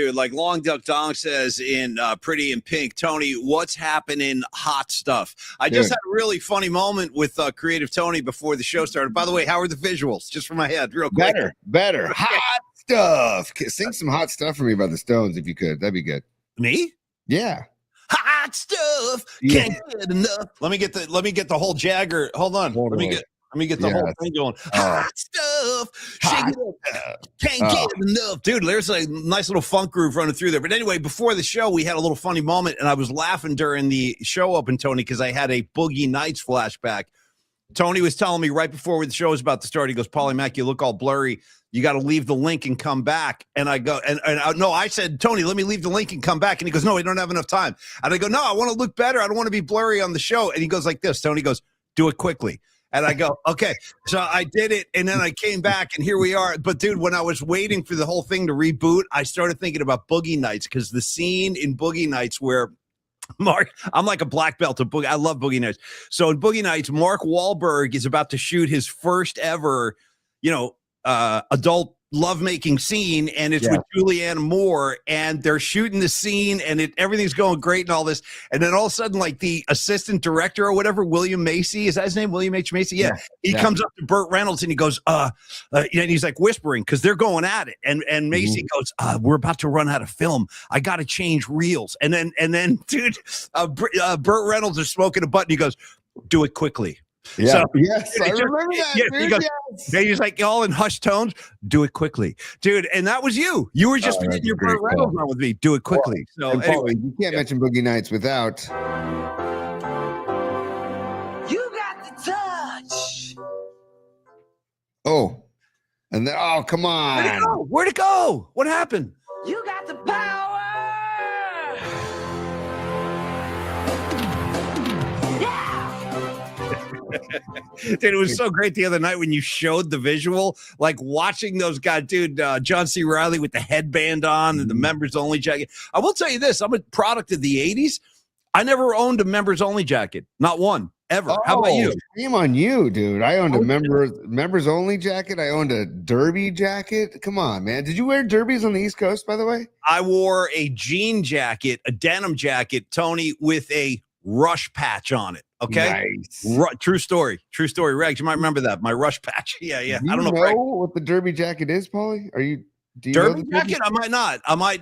dude. Like Long Duck Dong says in Pretty in Pink, Tony, what's happening? Hot stuff. I just had a really funny moment with Creative Tony before the show started. By the way, how are the visuals? Just from my head, real quick. Better. Hot stuff. Sing some hot stuff for me about the Stones, if you could. That'd be good. Me? Yeah. Hot stuff. Can't get enough. Let me get the whole Jagger. Hold on. Let me get the whole thing going. Hot stuff. Shake it up. Can't get enough. Dude, there's a nice little funk groove running through there. But anyway, before the show, we had a little funny moment, and I was laughing during the show open, Tony, because I had a Boogie Nights flashback. Tony was telling me right before the show was about to start, he goes, Paulie Mac, you look all blurry. You got to leave the link and come back. And I go, no, I said, Tony, let me leave the link and come back. And he goes, no, we don't have enough time. And I go, no, I want to look better. I don't want to be blurry on the show. And he goes like this. Tony goes, do it quickly. And I go, okay. So I did it. And then I came back and here we are. But dude, when I was waiting for the whole thing to reboot, I started thinking about Boogie Nights, because the scene in Boogie Nights where Mark, I'm like a black belt of Boogie. I love Boogie Nights. So in Boogie Nights, Mark Wahlberg is about to shoot his first ever, adult lovemaking scene, and it's with Julianne Moore, and they're shooting the scene, and everything's going great and all this, and then all of a sudden, like the assistant director or whatever, William Macy, is that his name? William H. Macy? Yeah. He comes up to Burt Reynolds and he goes, and he's like whispering because they're going at it, and Macy goes, we're about to run out of film. I got to change reels, and then dude, Burt Reynolds is smoking a button. He goes, do it quickly. Yeah. So, yes, I remember that. Yeah, he goes, he's like all in hushed tones. Do it quickly, dude. And that was you. You were just getting your Burt Reynolds on with me. Do it quickly. So anyway, you can't mention Boogie Nights without. You got the touch. Oh, and then come on. Where'd it go? What happened? You got the power. Dude, it was so great the other night when you showed the visual, like watching those guys, dude, John C. Reilly with the headband on and the members only jacket. I will tell you this, I'm a product of the 80s. I never owned a members only jacket. Not one, ever. How about you? Shame on you, dude. I owned a members only jacket. I owned a derby jacket. Come on, man. Did you wear derbies on the East Coast, by the way? I wore a jean jacket, a denim jacket, Tony, with a Rush patch on it. Okay. Nice. True story. Regs, you might remember that. My Rush patch. Yeah. I don't know what the derby jacket is, Paulie. Do you derby jacket? I might not. I might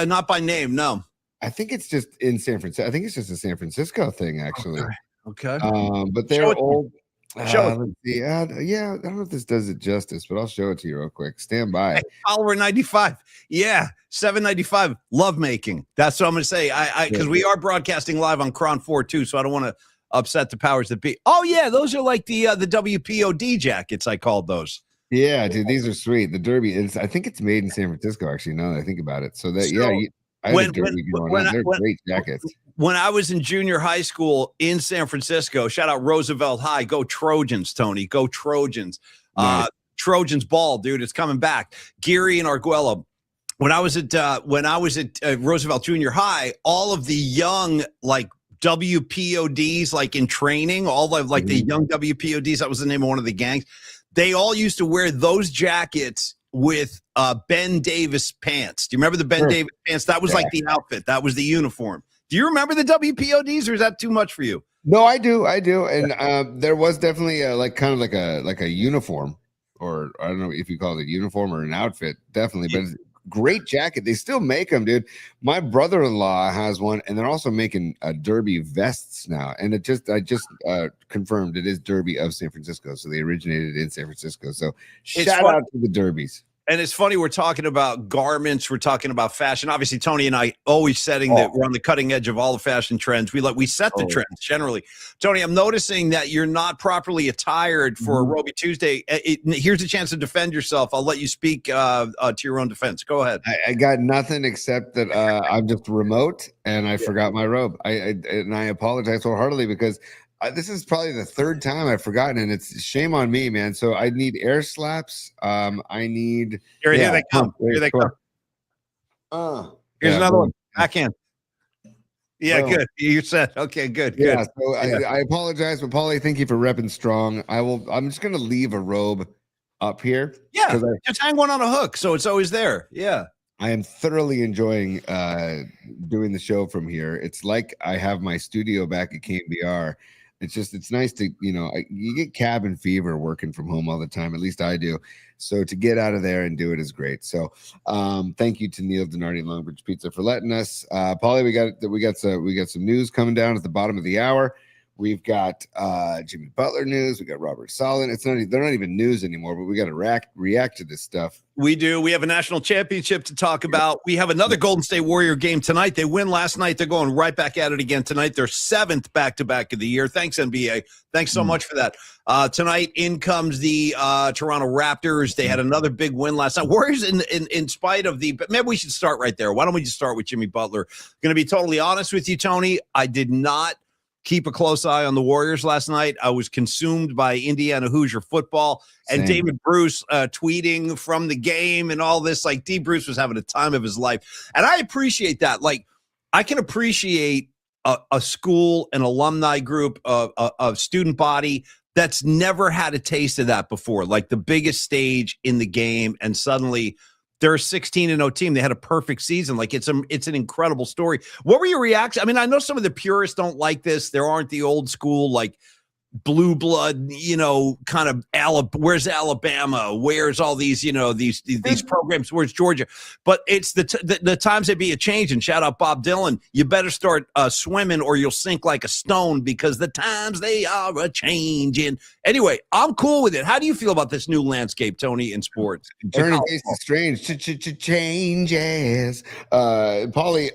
not by name. No. I think it's just in San Francisco. I think it's just a San Francisco thing, actually. Okay. But they're old. Show it. Let's see. I don't know if this does it justice, but I'll show it to you real quick. Stand by. Hey, follower 95. Yeah, 795. Love making. That's what I'm going to say. Because we are broadcasting live on Cron 4 too, so I don't want to upset the powers that be. Oh yeah, those are like the WPOD jackets. I called those. Yeah, dude, these are sweet. The derby is. I think it's made in San Francisco. Actually, now that I think about it. So that they're great jackets. When I was in junior high school in San Francisco, shout out Roosevelt High, go Trojans, Tony, go Trojans. Nice. Trojans ball, dude, it's coming back. Geary and Arguello. When I was at Roosevelt Junior High, all of the young like WPODs, like in training, all of like the young WPODs, that was the name of one of the gangs. They all used to wear those jackets with Ben Davis pants. Do you remember the Ben Davis pants? That was like the outfit. That was the uniform. Do you remember the WPODs, or is that too much for you? No, I do. And there was definitely like a uniform, or I don't know if you call it a uniform or an outfit, definitely. But it's a great jacket. They still make them, dude. My brother-in-law has one, and they're also making derby vests now. And I just confirmed it is Derby of San Francisco. So they originated in San Francisco. So shout out to the derbies. And it's funny, we're talking about garments, we're talking about fashion. Obviously, Tony and I always setting that we're on the cutting edge of all the fashion trends. We set the trends generally. Tony, I'm noticing that you're not properly attired for Aerobic Tuesday. Here's a chance to defend yourself. I'll let you speak to your own defense. Go ahead. I got nothing except that I'm just remote and I forgot my robe. And I apologize wholeheartely because this is probably the third time I've forgotten, and it's shame on me, man. So I need air slaps. I need. Here they come. Here they come. Here's another one. Backhand. Yeah, good. You're set. Okay, good. Yeah. So I apologize, but Paulie, thank you for repping strong. I'm just gonna leave a robe up here. Yeah. Just hang one on a hook, so it's always there. Yeah. I am thoroughly enjoying doing the show from here. It's like I have my studio back at KMBR. It's nice to, you get cabin fever working from home all the time. At least I do. So to get out of there and do it is great. So thank you to Neil Donardi Longbridge Pizza for letting us. Paulie, we got some news coming down at the bottom of the hour. We've got Jimmy Butler news. We got Robert Saleh. They're not even news anymore, but we got to react to this stuff. We do. We have a national championship to talk about. We have another Golden State Warrior game tonight. They win last night. They're going right back at it again tonight. Their 7th back-to-back of the year. Thanks, NBA. Thanks so much for that. Tonight, in comes the Toronto Raptors. They had another big win last night. Warriors, in spite of the – maybe we should start right there. Why don't we just start with Jimmy Butler? Going to be totally honest with you, Tony. I did not – keep a close eye on the Warriors last night. I was consumed by Indiana Hoosier football and David Bruce tweeting from the game and all this. Like, D. Bruce was having a time of his life. And I appreciate that. Like, I can appreciate a school, an alumni group, a student body that's never had a taste of that before. Like the biggest stage in the game, and suddenly – they're a 16-0 team. They had a perfect season. Like it's an incredible story. What were your reactions? I mean, I know some of the purists don't like this. There aren't the old school, like blue blood, kind of where's Alabama? Where's all these, these programs? Where's Georgia? But it's the times they be a change. And shout out Bob Dylan. You better start swimming or you'll sink like a stone because the times they are a changing. Anyway, I'm cool with it. How do you feel about this new landscape, Tony, in sports? Turning face is strange. Changes. Paulie,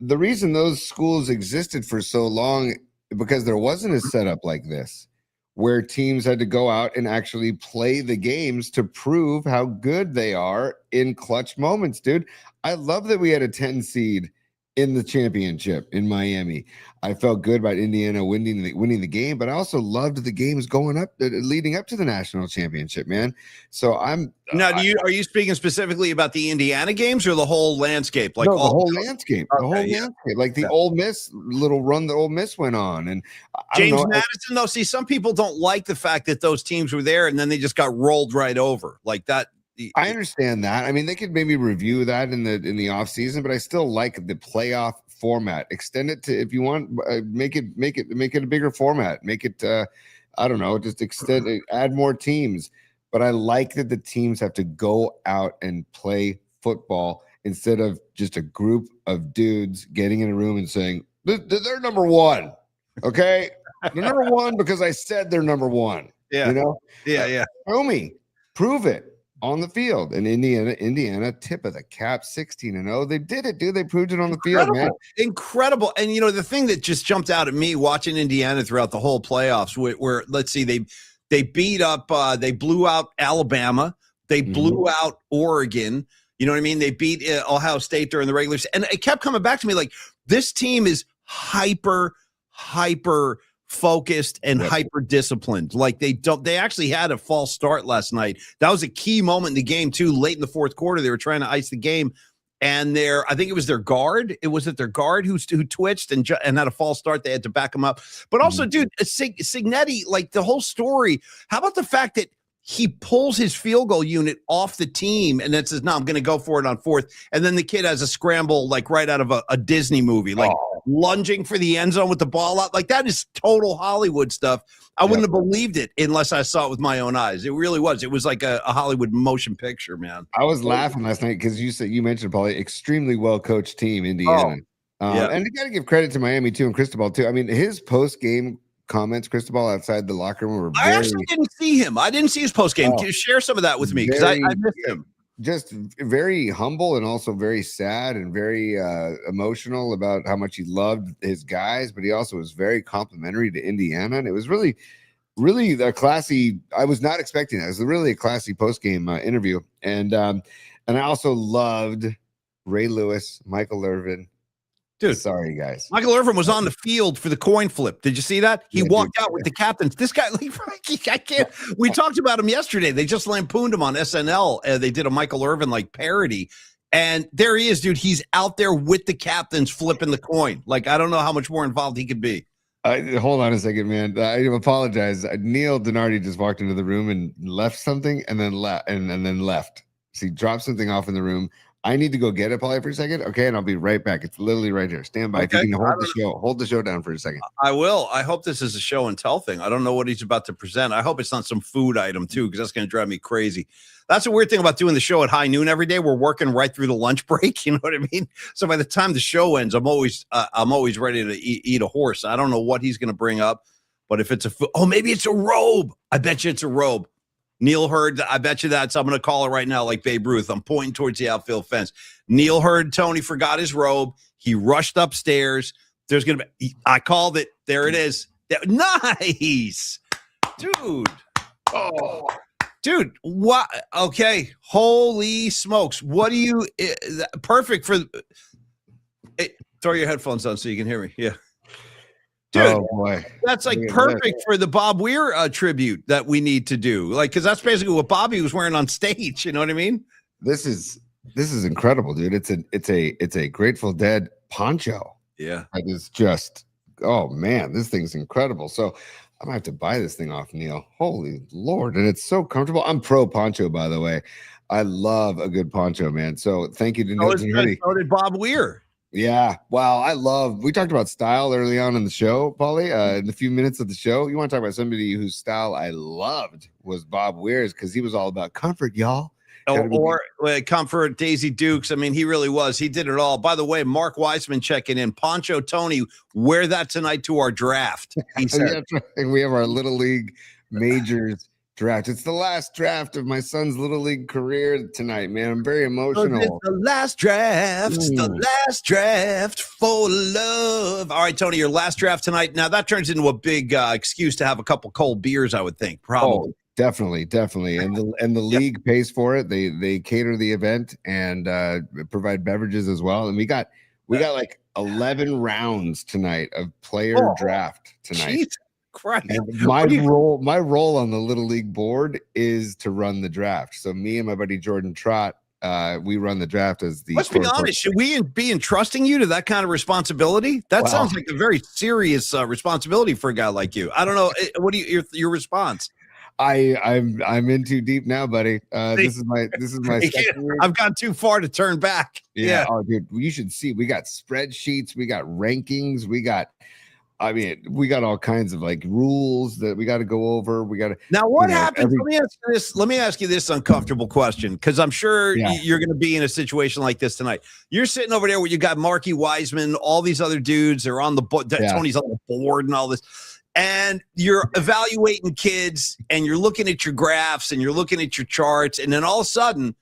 the reason those schools existed for so long because there wasn't a setup like this where teams had to go out and actually play the games to prove how good they are in clutch moments, dude. I love that we had a 10 seed in the championship in Miami. I felt good about Indiana winning the game, but I also loved the games leading up to the national championship, man. So are you speaking specifically about the Indiana games or the whole landscape? Like the whole landscape, like the Ole Miss little run that Ole Miss went on. And James Madison, though, see, some people don't like the fact that those teams were there and then they just got rolled right over like that. I understand that. I mean, they could maybe review that in the off season, but I still like the playoff format. Extend it to, if you want, make it a bigger format. Make it, I don't know, just extend it, add more teams. But I like that the teams have to go out and play football instead of just a group of dudes getting in a room and saying they're number one. Okay, they're number one because I said they're number one. Yeah, yeah. Show me, prove it. On the field. And Indiana, tip of the cap, 16-0. They did it, dude. They proved it on the field, man. Incredible. And the thing that just jumped out at me watching Indiana throughout the whole playoffs, where let's see, they beat up, they blew out Alabama, they blew out Oregon. You know what I mean? They beat Ohio State during the regular season, and it kept coming back to me like this team is hyper focused and hyper disciplined. Like they actually had a false start last night. That was a key moment in the game too. Late in the fourth quarter, they were trying to ice the game, and I think it was their guard. It was their guard who twitched and had a false start. They had to back him up. But also, dude, Signetti, like the whole story. How about the fact that he pulls his field goal unit off the team and then says, "No, I'm going to go for it on fourth." And then the kid has a scramble like right out of a Disney movie, like lunging for the end zone with the ball out. Like that is total Hollywood stuff. I wouldn't have believed it unless I saw it with my own eyes. It really was. It was like a Hollywood motion picture, man. I was laughing last night because you mentioned probably extremely well coached team, Indiana. And you got to give credit to Miami too and Cristobal too. I mean, his post game comments, Cristobal, outside the locker room were I actually didn't see him. I didn't see his post game. Can you share some of that with me? Because I missed him. Just very humble and also very sad and very emotional about how much he loved his guys, but he also was very complimentary to Indiana. And it was really a classy. I was not expecting that. It was really a classy post-game interview. And I also loved Ray Lewis, Michael Irvin. Dude, sorry, guys. Michael Irvin was on the field for the coin flip. Did you see that? He walked out with the captains. This guy, I can't. We talked about him yesterday. They just lampooned him on SNL. They did a Michael Irvin like parody, and there he is, dude. He's out there with the captains flipping the coin. Like I don't know how much more involved he could be. Hold on a second, man. I apologize. Neil Donardi just walked into the room and left something, and then left. So he dropped something off in the room. I need to go get it, Paulie, for a second. Okay, and I'll be right back. It's literally right here. Stand by. Okay. If you can hold the show down for a second. I will. I hope this is a show and tell thing. I don't know what he's about to present. I hope it's not some food item too, because that's going to drive me crazy. That's a weird thing about doing the show at high noon every day. We're working right through the lunch break. You know what I mean? So by the time the show ends, I'm always ready to eat a horse. I don't know what he's going to bring up, but if it's maybe it's a robe. I bet you it's a robe. Neil Hurd, I bet you that's. I'm going to call it right now, like Babe Ruth. I'm pointing towards the outfield fence. Neil Hurd, Tony forgot his robe. He rushed upstairs. There's going to be. I called it. There it is. Nice, dude. Oh. Dude, what? Okay, holy smokes! What do you? Perfect for. Throw your headphones on so you can hear me. Yeah, dude. Oh boy, that's like perfect for the Bob Weir tribute that we need to do. Like, because that's basically what Bobby was wearing on stage. You know what I mean? This is incredible, dude. It's a Grateful Dead poncho. Yeah, that is just. Oh man, this thing's incredible. So. I'm gonna have to buy this thing off Neil. Holy Lord. And it's so comfortable. I'm pro poncho, by the way. I love a good poncho, man. So thank you to Notes and Hoodie. So did Bob Weir. Yeah. Wow. We talked about style early on in the show, Paulie. In a few minutes of the show. You want to talk about somebody whose style I loved was Bob Weir's, because he was all about comfort, y'all. Or comfort, Daisy Dukes. I mean, he really was. He did it all. By the way, Mark Wiseman checking in. Poncho Tony, wear that tonight to our draft. He said. We have our Little League Majors draft. It's the last draft of my son's Little League career tonight, man. I'm very emotional. It's the last draft. The last draft for love. All right, Tony, your last draft tonight. Now, that turns into a big excuse to have a couple cold beers, I would think. Probably. Oh. Definitely, and the league pays for it. They cater the event and provide beverages as well. And we got like 11 rounds tonight of player draft tonight. Jesus Christ. And my role on the Little League board is to run the draft. So me and my buddy Jordan Trott, we run the draft as the. Let's be honest. Should we be entrusting you to that kind of responsibility? That sounds like a very serious responsibility for a guy like you. I don't know. What do your response? I'm in too deep now, buddy. This is my I've gone too far to turn back. Yeah. Oh, dude, you should see. We got spreadsheets, we got rankings, we got all kinds of like rules that we got to go over. We got to. Now, what happens? Let me ask you this uncomfortable question, because I'm sure you're going to be in a situation like this tonight. You're sitting over there where you got Marky Wiseman, all these other dudes. They're on the board. Tony's on the board and all this. And you're evaluating kids and you're looking at your graphs and you're looking at your charts. And then all of a sudden,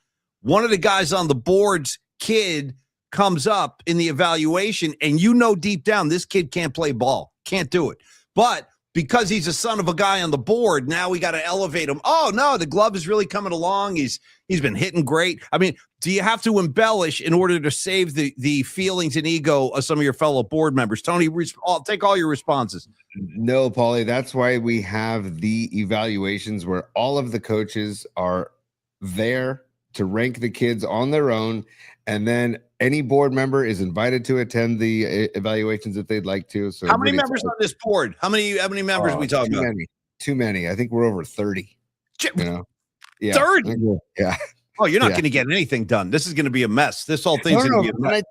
one of the guys on the board's kid comes up in the evaluation, and you know deep down this kid can't play ball, can't do it. But because he's a son of a guy on the board, now we got to elevate him. Oh, no, the glove is really coming along. He's been hitting great. I mean, do you have to embellish in order to save the feelings and ego of some of your fellow board members? Tony, I'll take all your responses. No, Paulie, that's why we have the evaluations where all of the coaches are there to rank the kids on their own. And then any board member is invited to attend the evaluations if they'd like to. So how many members on this board? How many members are we talking about? Too many. I think we're over 30. You know? Yeah. 30? Yeah. Oh, you're not going to get anything done. This is going to be a mess. This whole thing's going to be a mess.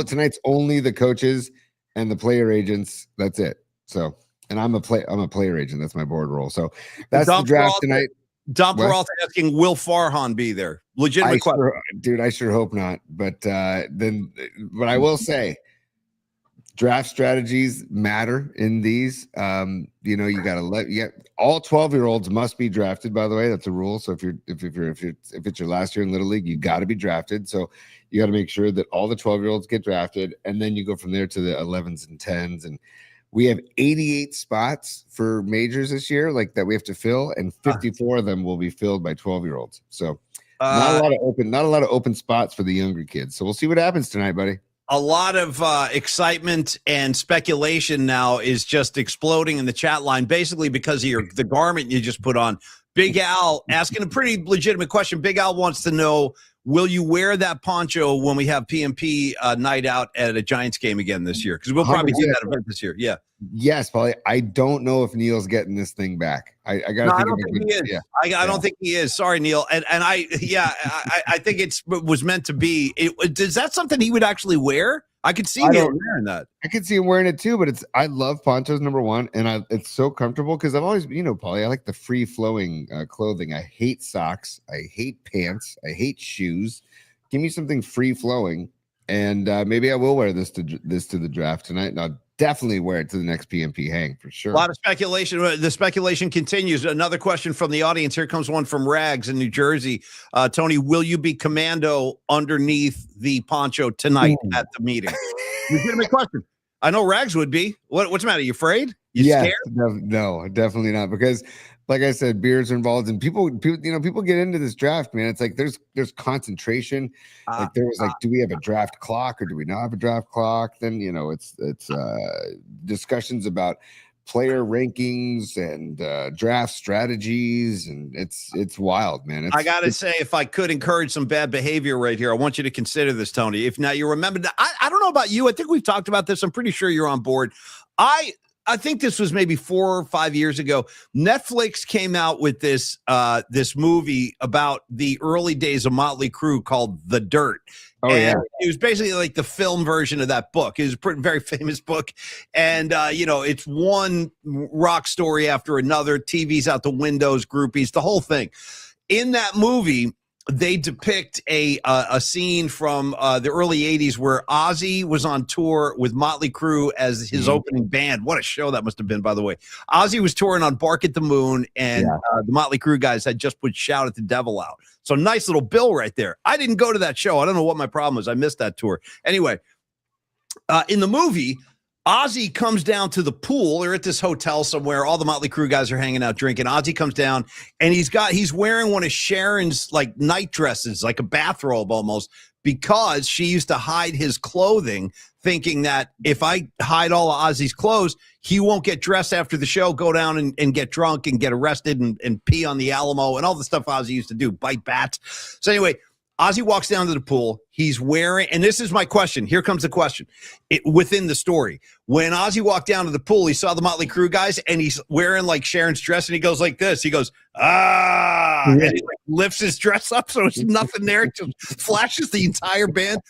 Tonight's only the coaches and the player agents. That's it. So, and I'm a player agent. That's my board role. So that's the draft tonight. Don Peralta asking, will Farhan be there? Legitimate question. Dude, I sure hope not. But I will say, draft strategies matter in these. You got to all 12-year-olds must be drafted. By the way, that's a rule. So if it's your last year in Little League, you got to be drafted. So you got to make sure that all the 12-year-olds get drafted, and then you go from there to the 11s and 10s. And we have 88 spots for majors this year, like that we have to fill, and 54 of them will be filled by 12-year-olds. So not a lot of open spots for the younger kids. So we'll see what happens tonight, buddy. A lot of excitement and speculation now is just exploding in the chat line, basically because of the garment you just put on. Big Al asking a pretty legitimate question. Big Al wants to know, will you wear that poncho when we have PMP night out at a Giants game again this year? Because we'll probably do that event this year. Yeah. Yes, Paulie. I don't know if Neil's getting this thing back. I got to think. I don't think he is. Yeah. I don't think he is. Sorry, Neil. And I think it was meant to be. Is that something he would actually wear? I could see Neil wearing that. I could see him wearing it too, but I love ponchos, number one, and it's so comfortable because I've always, Paulie, I like the free flowing clothing. I hate socks. I hate pants. I hate shoes. Give me something free flowing, and maybe I will wear this to the draft tonight. And I'll definitely wear it to the next PMP hang for sure. A lot of speculation. The speculation continues. Another question from the audience. Here comes one from Rags in New Jersey. Tony, will you be commando underneath the poncho tonight at the meeting? Legitimate question. I know Rags would be. What's the matter? You afraid? You scared? No, definitely not. Because, like I said, beers are involved, and people get into this draft, man. It's like there's concentration. Like there was like, do we have a draft clock or do we not have a draft clock? Then it's discussions about player rankings and draft strategies, and it's wild, man. I gotta say, if I could encourage some bad behavior right here, I want you to consider this, Tony. If now you remember, I don't know about you. I think we've talked about this. I'm pretty sure you're on board. I think this was maybe 4 or 5 years ago. Netflix came out with this movie about the early days of Motley Crue called The Dirt. It was basically like the film version of that book. It was a very famous book. And, it's one rock story after another, TV's out the windows, groupies, the whole thing. In that movie, they depict a scene from the early 80s where Ozzy was on tour with Motley Crue as his opening band. What a show that must have been, by the way. Ozzy was touring on Bark at the Moon, and the Motley Crue guys had just put Shout at the Devil out. So nice little bill right there. I didn't go to that show. I don't know what my problem was. I missed that tour. Anyway, in the movie, Ozzy comes down to the pool. They're at this hotel somewhere. All the Motley Crue guys are hanging out drinking. Ozzy comes down, and he's wearing one of Sharon's like night dresses, like a bathrobe almost, because she used to hide his clothing, thinking that if I hide all of Ozzy's clothes, he won't get dressed after the show, go down and get drunk and get arrested and pee on the Alamo and all the stuff Ozzy used to do, bite bats. So anyway, Ozzy walks down to the pool. He's wearing, and this is my question. Here comes the question within the story. When Ozzy walked down to the pool, he saw the Motley Crue guys, and he's wearing like Sharon's dress, and he goes like this. He goes, and he like lifts his dress up so there's nothing there. It just flashes the entire band.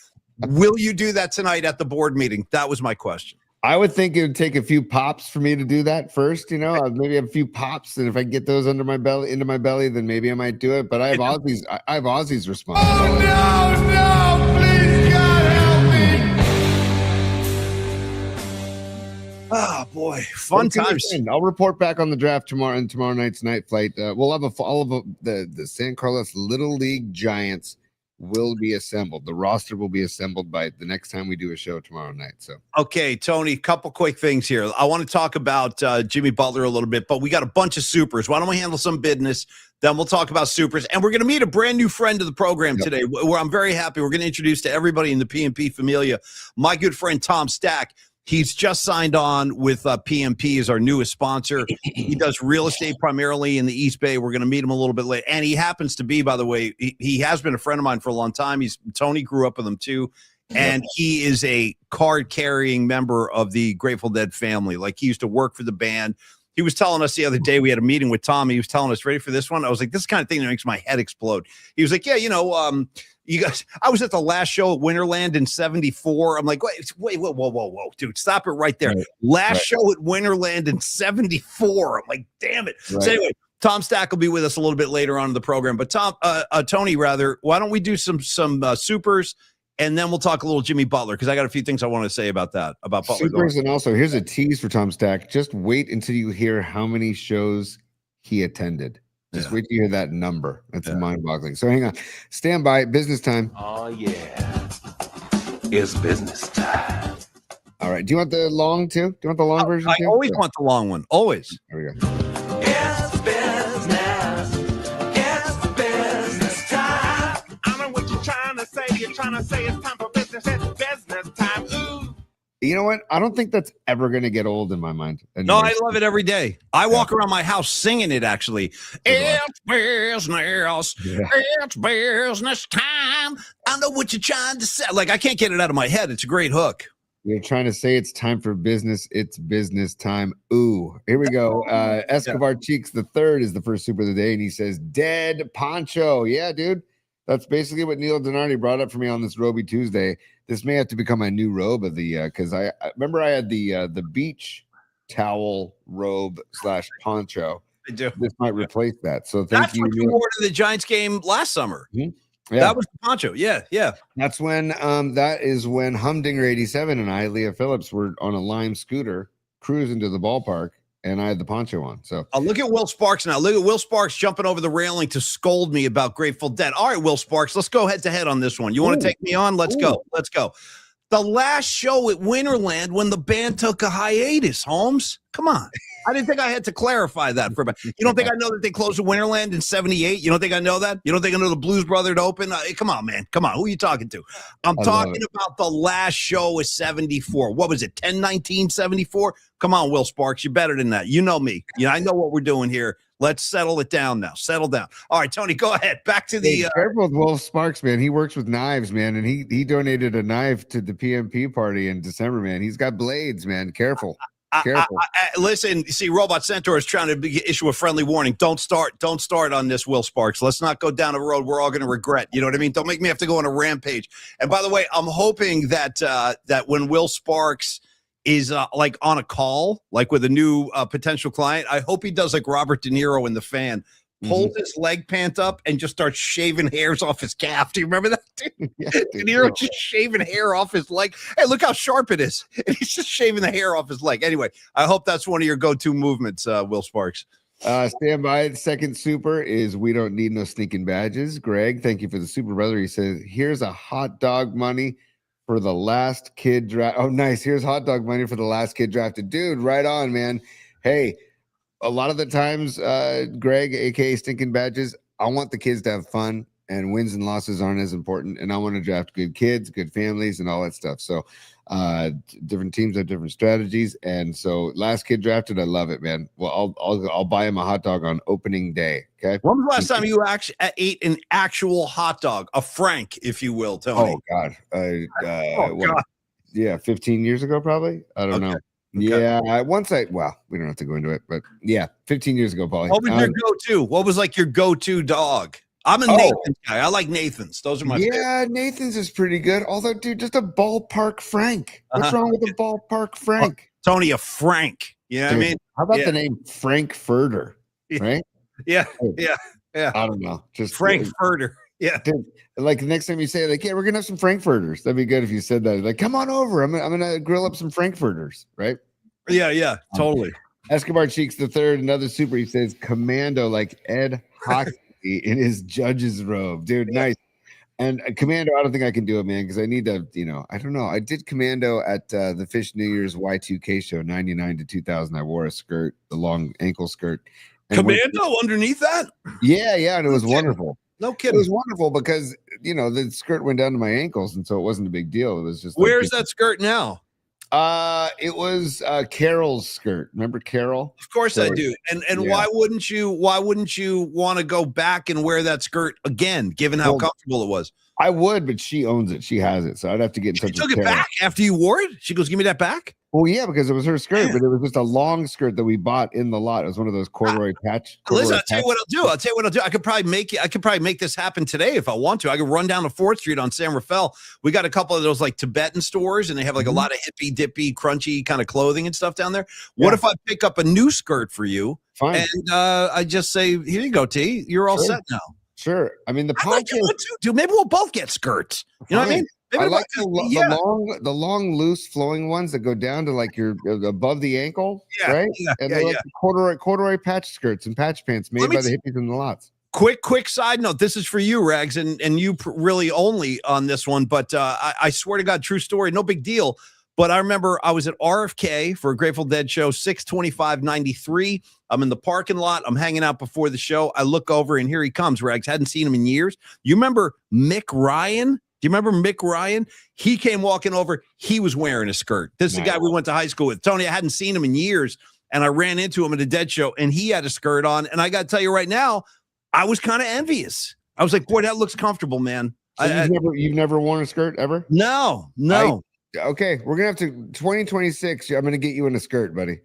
Will you do that tonight at the board meeting? That was my question. I would think it would take a few pops for me to do that first, maybe a few pops, and if I get those into my belly, then maybe I might do it. But I have Ozzy's response. Oh no, please God help me. Oh boy, fun times. I'll report back on the draft tomorrow and tomorrow night's night flight. We'll have all of the San Carlos Little League Giants will be assembled. The roster will be assembled by the next time we do a show tomorrow night. So, okay, Tony, couple quick things here. I want to talk about Jimmy Butler a little bit, but we got a bunch of supers. Why don't we handle some business? Then we'll talk about supers, and we're going to meet a brand new friend of the program today. Where I'm very happy. We're going to introduce to everybody in the PMP familia my good friend Tom Stack. He's just signed on with PMP as our newest sponsor. He does real estate primarily in the East Bay. We're going to meet him a little bit later. And he happens to be, by the way, he has been a friend of mine for a long time. Tony grew up with him too. And he is a card-carrying member of the Grateful Dead family. Like, he used to work for the band. He was telling us the other day, we had a meeting with Tom. He was telling us, ready for this one? I was like, this is the kind of thing that makes my head explode. He was like, yeah, you guys, I was at the last show at Winterland in 74. I'm like, whoa, dude, stop it right there. Last show at Winterland in 74. I'm like, damn it. So anyway, Tom Stack will be with us a little bit later on in the program. But Tony, why don't we do some supers, and then we'll talk a little Jimmy Butler, because I got a few things I want to say about that, about Butler. Supers, and also here's a tease for Tom Stack. Just wait until you hear how many shows he attended. Just wait till you hear that number. That's mind-boggling. So hang on. Stand by. Business time. Oh, yeah. It's business time. All right. Do you want the long, too? Do you want the long version, I too? always want the long one. Always. There we go. It's business. It's business time. I know what you're trying to say. You're trying to say it's time for business. It's business time. Ooh. you know what? I don't think that's ever going to get old in my mind. No, I love it every day. I walk around my house singing it, actually. It's business. Yeah. It's business time. I know what you're trying to say. Like, I can't get it out of my head. It's a great hook. You're trying to say it's time for business. It's business time. Ooh, here we go. Escobar Cheeks the third is the first super of the day, and he says, "Dead poncho." Yeah, dude. That's basically what Neil Donardi brought up for me on this Roby Tuesday. This may have to become my new robe of the because I remember I had the beach towel robe / poncho. I do. This might replace that. So thank you. That's what you wore to the Giants game last summer. Mm-hmm. Yeah. That was the poncho. Yeah. That's when that is when Humdinger 87 and I, Leah Phillips, were on a Lime scooter cruising to the ballpark, and I had the poncho on. So look at Will Sparks now. Look at Will Sparks jumping over the railing to scold me about Grateful Dead. All right, Will Sparks, let's go head to head on this one. You want to take me on? Let's go. Let's go. The last show at Winterland when the band took a hiatus, Holmes. Come on. I didn't think I had to clarify that for a minute. You don't think I know that they closed the Winterland in 78? You don't think I know that? You don't think I know the Blues Brothers open? Come on, man. Come on. Who are you talking to? I'm talking about the last show is 74. What was it? 10/19/74? Come on, Will Sparks. You're better than that. You know me. I know what we're doing here. Let's settle it down now. Settle down. All right, Tony, go ahead. Back to the careful with Will Sparks, man. He works with knives, man, and he donated a knife to the PMP party in December, man. He's got blades, man. Careful. Careful. Listen, see, Robot Centaur is trying to issue a friendly warning. Don't start on this, Will Sparks. Let's not go down a road we're all going to regret. You know what I mean? Don't make me have to go on a rampage. And by the way, I'm hoping that that when Will Sparks is like on a call, like with a new potential client, I hope he does like Robert De Niro in The Fan. Pulls his leg pant up and just starts shaving hairs off his calf. Do you remember that? Dude? Yeah, De Niro just shaving hair off his leg. Hey, look how sharp it is. And he's just shaving the hair off his leg. Anyway, I hope that's one of your go-to movements, Will Sparks. Stand by. The second super is we don't need no sneaking badges. Greg, thank you for the super, brother. He says, here's a hot dog money for the last kid draft. Oh, nice. Here's hot dog money for the last kid drafted. Dude, right on, man. Hey, a lot of the times, Greg, aka Stinking Badges, I want the kids to have fun, and wins and losses aren't as important. And I want to draft good kids, good families, and all that stuff. So, different teams have different strategies. And so, last kid drafted, I love it, man. Well, I'll buy him a hot dog on opening day. Okay. When was the last time you actually ate an actual hot dog, a Frank, if you will, Tony? Oh God. God. Yeah, 15 years ago, probably. I don't know. Okay. Yeah, we don't have to go into it, but yeah, 15 years ago, probably. What was your go-to? What was like your go-to dog? I'm a Nathan's guy. I like Nathan's. Those are my favorite. Nathan's is pretty good. Although, dude, just a ballpark Frank. What's wrong with a ballpark Frank? Tony, a Frank. You know what I mean? How about the name Frankfurter? Right? Yeah. I don't know. Just Frankfurter. Yeah. Dude, like the next time you say like, yeah, we're gonna have some Frankfurters. That'd be good if you said that. Like, come on over. I'm gonna grill up some Frankfurters, right? Yeah, totally. Escobar Cheeks the third, another super. He says Commando like Ed Hockey in his judge's robe. Dude, nice. And Commando, I don't think I can do it, man, because I need to, I don't know. I did Commando at the Fish New Year's Y2K show, 99 to 2000. I wore a skirt, the long ankle skirt. Commando underneath that? Yeah, and it was wonderful. No kidding. It was wonderful because, the skirt went down to my ankles, and so it wasn't a big deal. It was just Where's that skirt now? It was Carol's skirt. Remember Carol? Of course I do. And why wouldn't you want to go back and wear that skirt again, given how comfortable it was? I would, but she owns it. She has it. So I'd have to get in touch with her. She took it back after you wore it? She goes, give me that back? Well, yeah, because it was her skirt, but it was just a long skirt that we bought in the lot. It was one of those corduroy patch. Listen, I'll tell you what I'll do. I could probably make this happen today if I want to. I could run down to 4th Street on San Rafael. We got a couple of those like Tibetan stores, and they have like a lot of hippy dippy, crunchy kind of clothing and stuff down there. What if I pick up a new skirt for you? Fine. And I just say, here you go, T. You're all set now. Sure. I mean, the poncho. Dude, maybe we'll both get skirts. You know what I mean? Maybe I like the long, loose, flowing ones that go down to like your above the ankle, right? And they're like corduroy patch skirts and patch pants made by the hippies in the lots. Quick side note. This is for you, Rags, and you really only on this one. But I swear to God, true story, no big deal. But I remember I was at RFK for a Grateful Dead show, 6/25/93. I'm in the parking lot. I'm hanging out before the show. I look over, and here he comes, Rags. Hadn't seen him in years. You remember Mick Ryan? Do you remember Mick Ryan? He came walking over. He was wearing a skirt. This is the guy we went to high school with. Tony, I hadn't seen him in years, and I ran into him at a Dead show, and he had a skirt on. And I got to tell you right now, I was kind of envious. I was like, boy, that looks comfortable, man. So you've never worn a skirt ever? No. Okay, we're gonna have to 2026. I'm gonna get you in a skirt, buddy.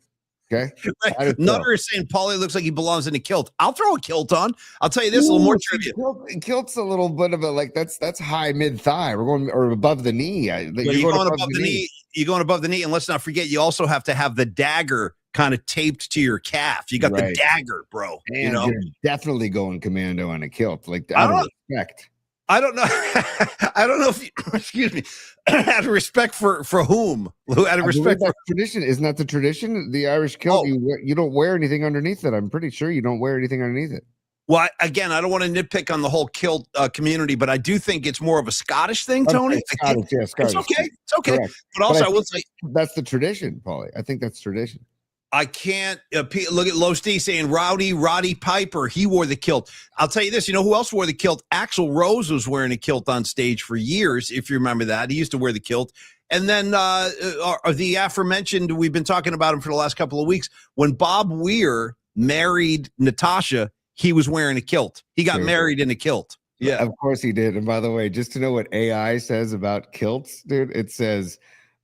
Okay. Right. Nutter is saying Paulie looks like he belongs in a kilt. I'll throw a kilt on. I'll tell you this, a little more trivia. Kilt's a little bit of a that's high mid thigh. We're going or above the knee. You're going above the knee. You're going above the knee, and let's not forget, you also have to have the dagger kind of taped to your calf. You got the dagger, bro. And you're definitely going commando on a kilt, like out of respect. I don't know. I don't know if you, excuse me, out of respect for whom? Out of respect for tradition. Isn't that the tradition? The Irish kilt, you don't wear anything underneath it. I'm pretty sure you don't wear anything underneath it. Well, again, I don't want to nitpick on the whole kilt community, but I do think it's more of a Scottish thing, Tony. Scottish. It's okay. It's okay. Correct. But also, I will say that's the tradition, Paulie. I think that's tradition. I can't look at Low Steve saying Roddy Piper. He wore the kilt. I'll tell you this. You know who else wore the kilt? Axl Rose was wearing a kilt on stage for years. If you remember that, he used to wear the kilt. And then the aforementioned, we've been talking about him for the last couple of weeks. When Bob Weir married Natasha, he was wearing a kilt. He got married in a kilt. Yeah, of course he did. And by the way, just to know what AI says about kilts, dude, it says,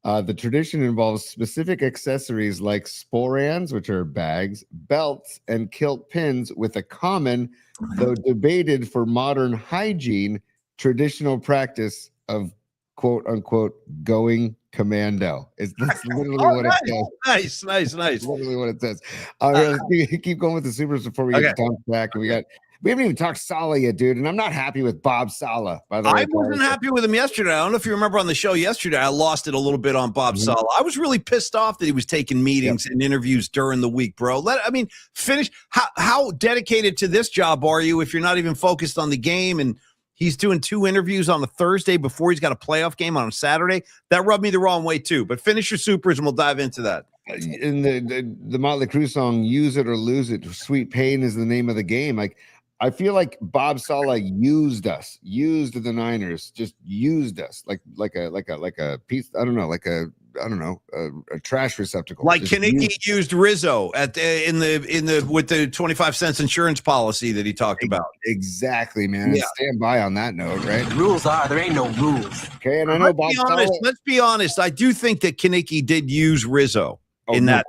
the tradition involves specific accessories like sporans, which are bags, belts, and kilt pins with a common, though debated for modern hygiene, traditional practice of quote unquote going commando. That's literally what it says. Nice. Literally what it says. Let's keep going with the supers before we get to Tom's back. And we haven't even talked Saleh yet, dude, and I'm not happy with Bob Saleh, by the way. I wasn't happy with him yesterday. I don't know if you remember on the show yesterday, I lost it a little bit on Bob Saleh. I was really pissed off that he was taking meetings and interviews during the week, bro. Finish. How dedicated to this job are you if you're not even focused on the game and he's doing 2 interviews on a Thursday before he's got a playoff game on a Saturday? That rubbed me the wrong way, too. But finish your supers and we'll dive into that. In the Motley Crue song, Use It or Lose It, Sweet Pain is the name of the game. Like, I feel like Bob Saleh used the Niners, just used us like a piece. I don't know, a trash receptacle. Like Kinnicky used Rizzo with the 25 cents insurance policy that he talked about. Exactly, man. Yeah. Stand by on that note, right? Rules are there ain't no rules. Okay, and I know Bob Saleh. Let's be honest. I do think that Kinnicky did use Rizzo in that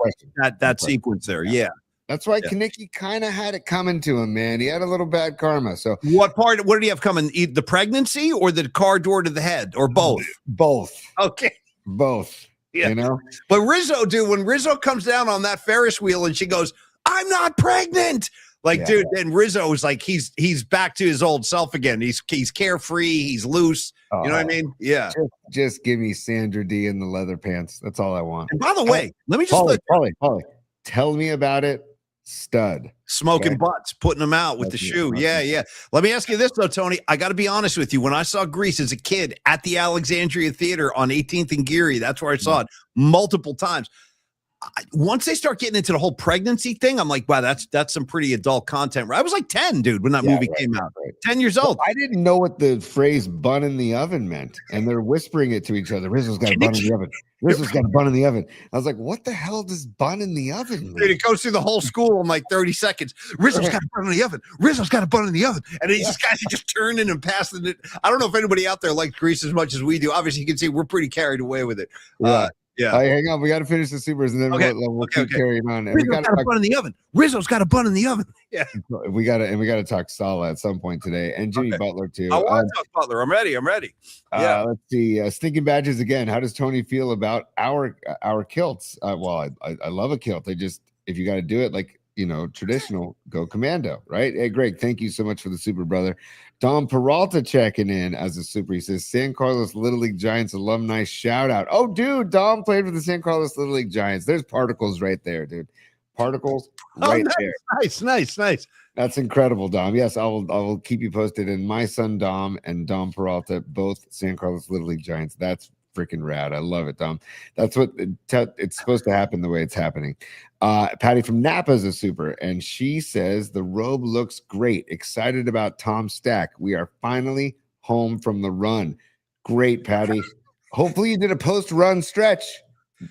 sequence there. Yeah. That's why Kinnicky kind of had it coming to him, man. He had a little bad karma. So what did he have coming? The pregnancy or the car door to the head or both? Both. Okay. Both. Yeah. You know? But Rizzo, dude, when Rizzo comes down on that Ferris wheel and she goes, "I'm not pregnant." Dude, and Rizzo is like, he's back to his old self again. He's carefree. He's loose. You know what I mean? Yeah. Just give me Sandra D in the leather pants. That's all I want. And by the way, let me just Paulie, tell me about it. Stud smoking butts, putting them out with the shoe. Yeah. Let me ask you this though, Tony. I got to be honest with you. When I saw Grease as a kid at the Alexandria Theater on 18th and Geary, that's where I saw it multiple times. Once they start getting into the whole pregnancy thing, I'm like, wow, that's some pretty adult content. I was like 10, dude, when that movie came out. 10 years old. I didn't know what the phrase "bun in the oven" meant, and they're whispering it to each other. Rizzo's got a bun in the oven. Rizzo's got a bun in the oven. I was like, what the hell does "bun in the oven" mean? Dude, it goes through the whole school in like 30 seconds. Rizzo's got a bun in the oven. Rizzo's got a bun in the oven. And these guys are just turning and passing it. I don't know if anybody out there likes Grease as much as we do. Obviously, you can see we're pretty carried away with it. Yeah. Hang on. We got to finish the supers and then we'll keep carrying on. And Rizzo's got a bun in the oven. Rizzo's got a bun in the oven. Yeah. We got to talk Saleh at some point today, and Jimmy Butler too. I want to talk Butler. I'm ready. Yeah. Let's see. Stinking badges again. How does Tony feel about our kilts? Well, I love a kilt. If you got to do it like, traditional, go commando, right? Hey, Greg, thank you so much for the super, brother. Dom Peralta checking in as a super. He says, San Carlos Little League Giants alumni shout out. Oh, dude, Dom played for the San Carlos Little League Giants. There's particles right there, dude. Particles right there. Nice. That's incredible, Dom. Yes, I will keep you posted. And my son, Dom, and Dom Peralta, both San Carlos Little League Giants. That's freaking rad. I love it, Dom. That's what it's supposed to happen the way it's happening. Patty from Napa is a super, and she says the robe looks great. Excited about Tom Stack. We are finally home from the run. Great, Patty. Hopefully you did a post-run stretch.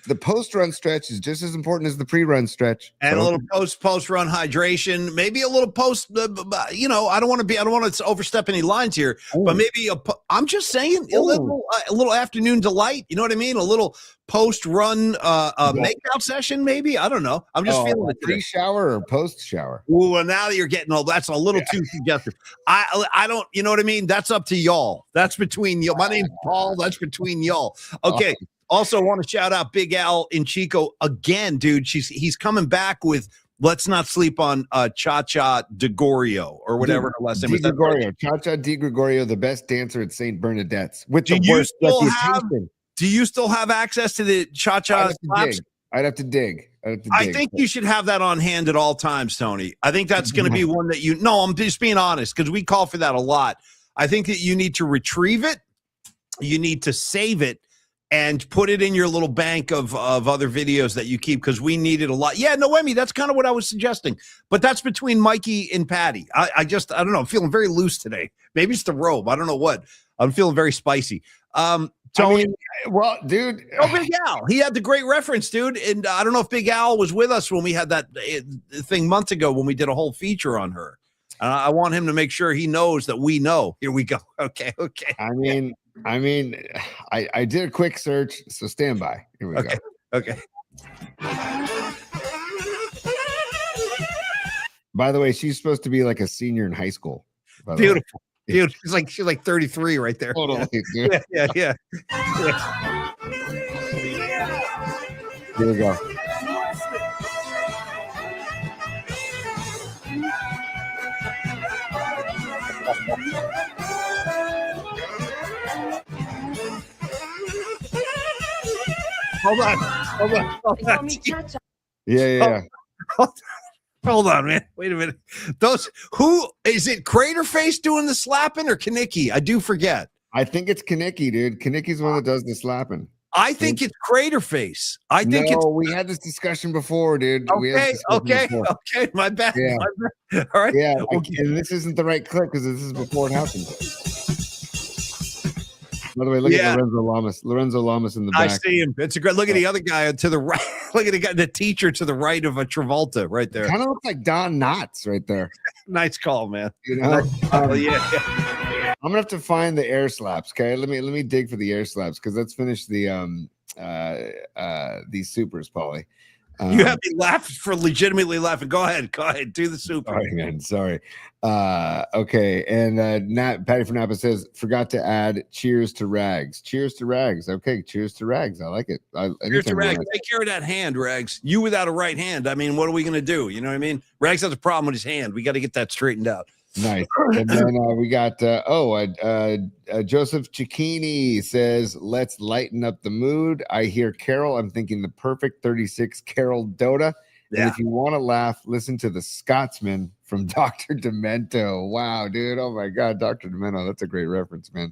The post-run stretch is just as important as the pre-run stretch. And a little post-run hydration, maybe a little post. I don't want to overstep any lines here, but maybe I'm just saying a little afternoon delight. You know what I mean? A little post-run makeout session, maybe. I don't know. I'm just feeling it. Pre-shower or post-shower? Ooh, well, now that you're getting old, that's a little too suggestive. I don't. You know what I mean? That's up to y'all. That's between you. My name's Paul. That's between y'all. Okay. Also, want to shout out Big Al in Chico again, dude. He's coming back with "Let's Not Sleep on Cha-Cha DeGregorio" or whatever her last name is. Cha-Cha DeGregorio, the best dancer at St. Bernadette's. With do you still have access to the Cha-Cha slaps? I'd have to dig. I think you should have that on hand at all times, Tony. I think that's going to be one that No, I'm just being honest because we call for that a lot. I think that you need to retrieve it. You need to save it. And put it in your little bank of other videos that you keep because we need it a lot. Yeah, Noemi, that's kind of what I was suggesting. But that's between Mikey and Patty. I don't know. I'm feeling very loose today. Maybe it's the robe. I don't know what. I'm feeling very spicy. Tony. Dude. Big Al. He had the great reference, dude. And I don't know if Big Al was with us when we had that thing months ago when we did a whole feature on her. I want him to make sure he knows that we know. Here we go. Okay. I did a quick search, so stand by. Here we go. Okay. By the way, she's supposed to be like a senior in high school. Beautiful. Dude, she's like 33 right there. Totally, yeah. Here we go. Hold on. Yeah. Hold on, man. Wait a minute. Who is it? Craterface doing the slapping or Kanicki? I do forget. I think it's Kanicki, dude. Kanicki's the one that does the slapping. I think it's Craterface. We had this discussion before, dude. Okay. My bad. Yeah. All right. Yeah. And this isn't the right clip because this is before it happened. By the way, look at Lorenzo Lamas in the back. I see him. It's a great look at the other guy to the right. Look at the teacher to the right of a Travolta right there. Kind of looks like Don Knotts right there. Nice call, man. You know? Yeah. I'm gonna have to find the air slaps. Okay, let me dig for the air slaps because let's finish the these supers, Paulie. You have me legitimately laughing. Go ahead, do the super. Sorry, man. Sorry. Okay, and Patty from Napa says forgot to add cheers to Rags. Cheers to Rags. Okay, cheers to Rags. I like it. Cheers to Rags. Take care of that hand, Rags. You without a right hand. I mean, what are we gonna do? You know what I mean? Rags has a problem with his hand. We got to get that straightened out. Nice. And then we got Joseph Cicchini says, let's lighten up the mood. I hear Carol. I'm thinking the perfect 36 Carol Dota. Yeah. And if you want to laugh, listen to the Scotsman from Dr. Demento. Wow, dude. Oh my God, Dr. Demento. That's a great reference, man.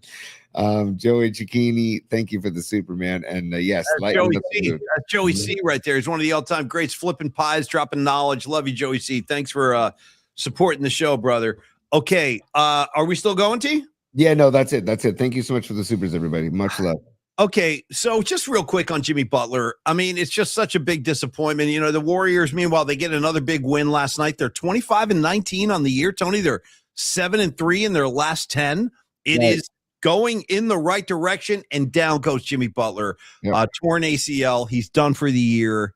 Joey Cicchini, thank you for the Superman. And yes, Joey C. That's Joey C right there. He's one of the all-time greats, flipping pies, dropping knowledge. Love you, Joey C. Thanks for supporting the show, brother. Okay, are we still going, T? Yeah, no, that's it. Thank you so much for the supers, everybody. Much love. Okay, so just real quick on Jimmy Butler. I mean, it's just such a big disappointment. You know, the Warriors, meanwhile, they get another big win last night. They're 25-19 on the year, Tony. They're 7-3 in their last 10. It is going in the right direction, and down goes Jimmy Butler. Yep. Torn ACL. He's done for the year.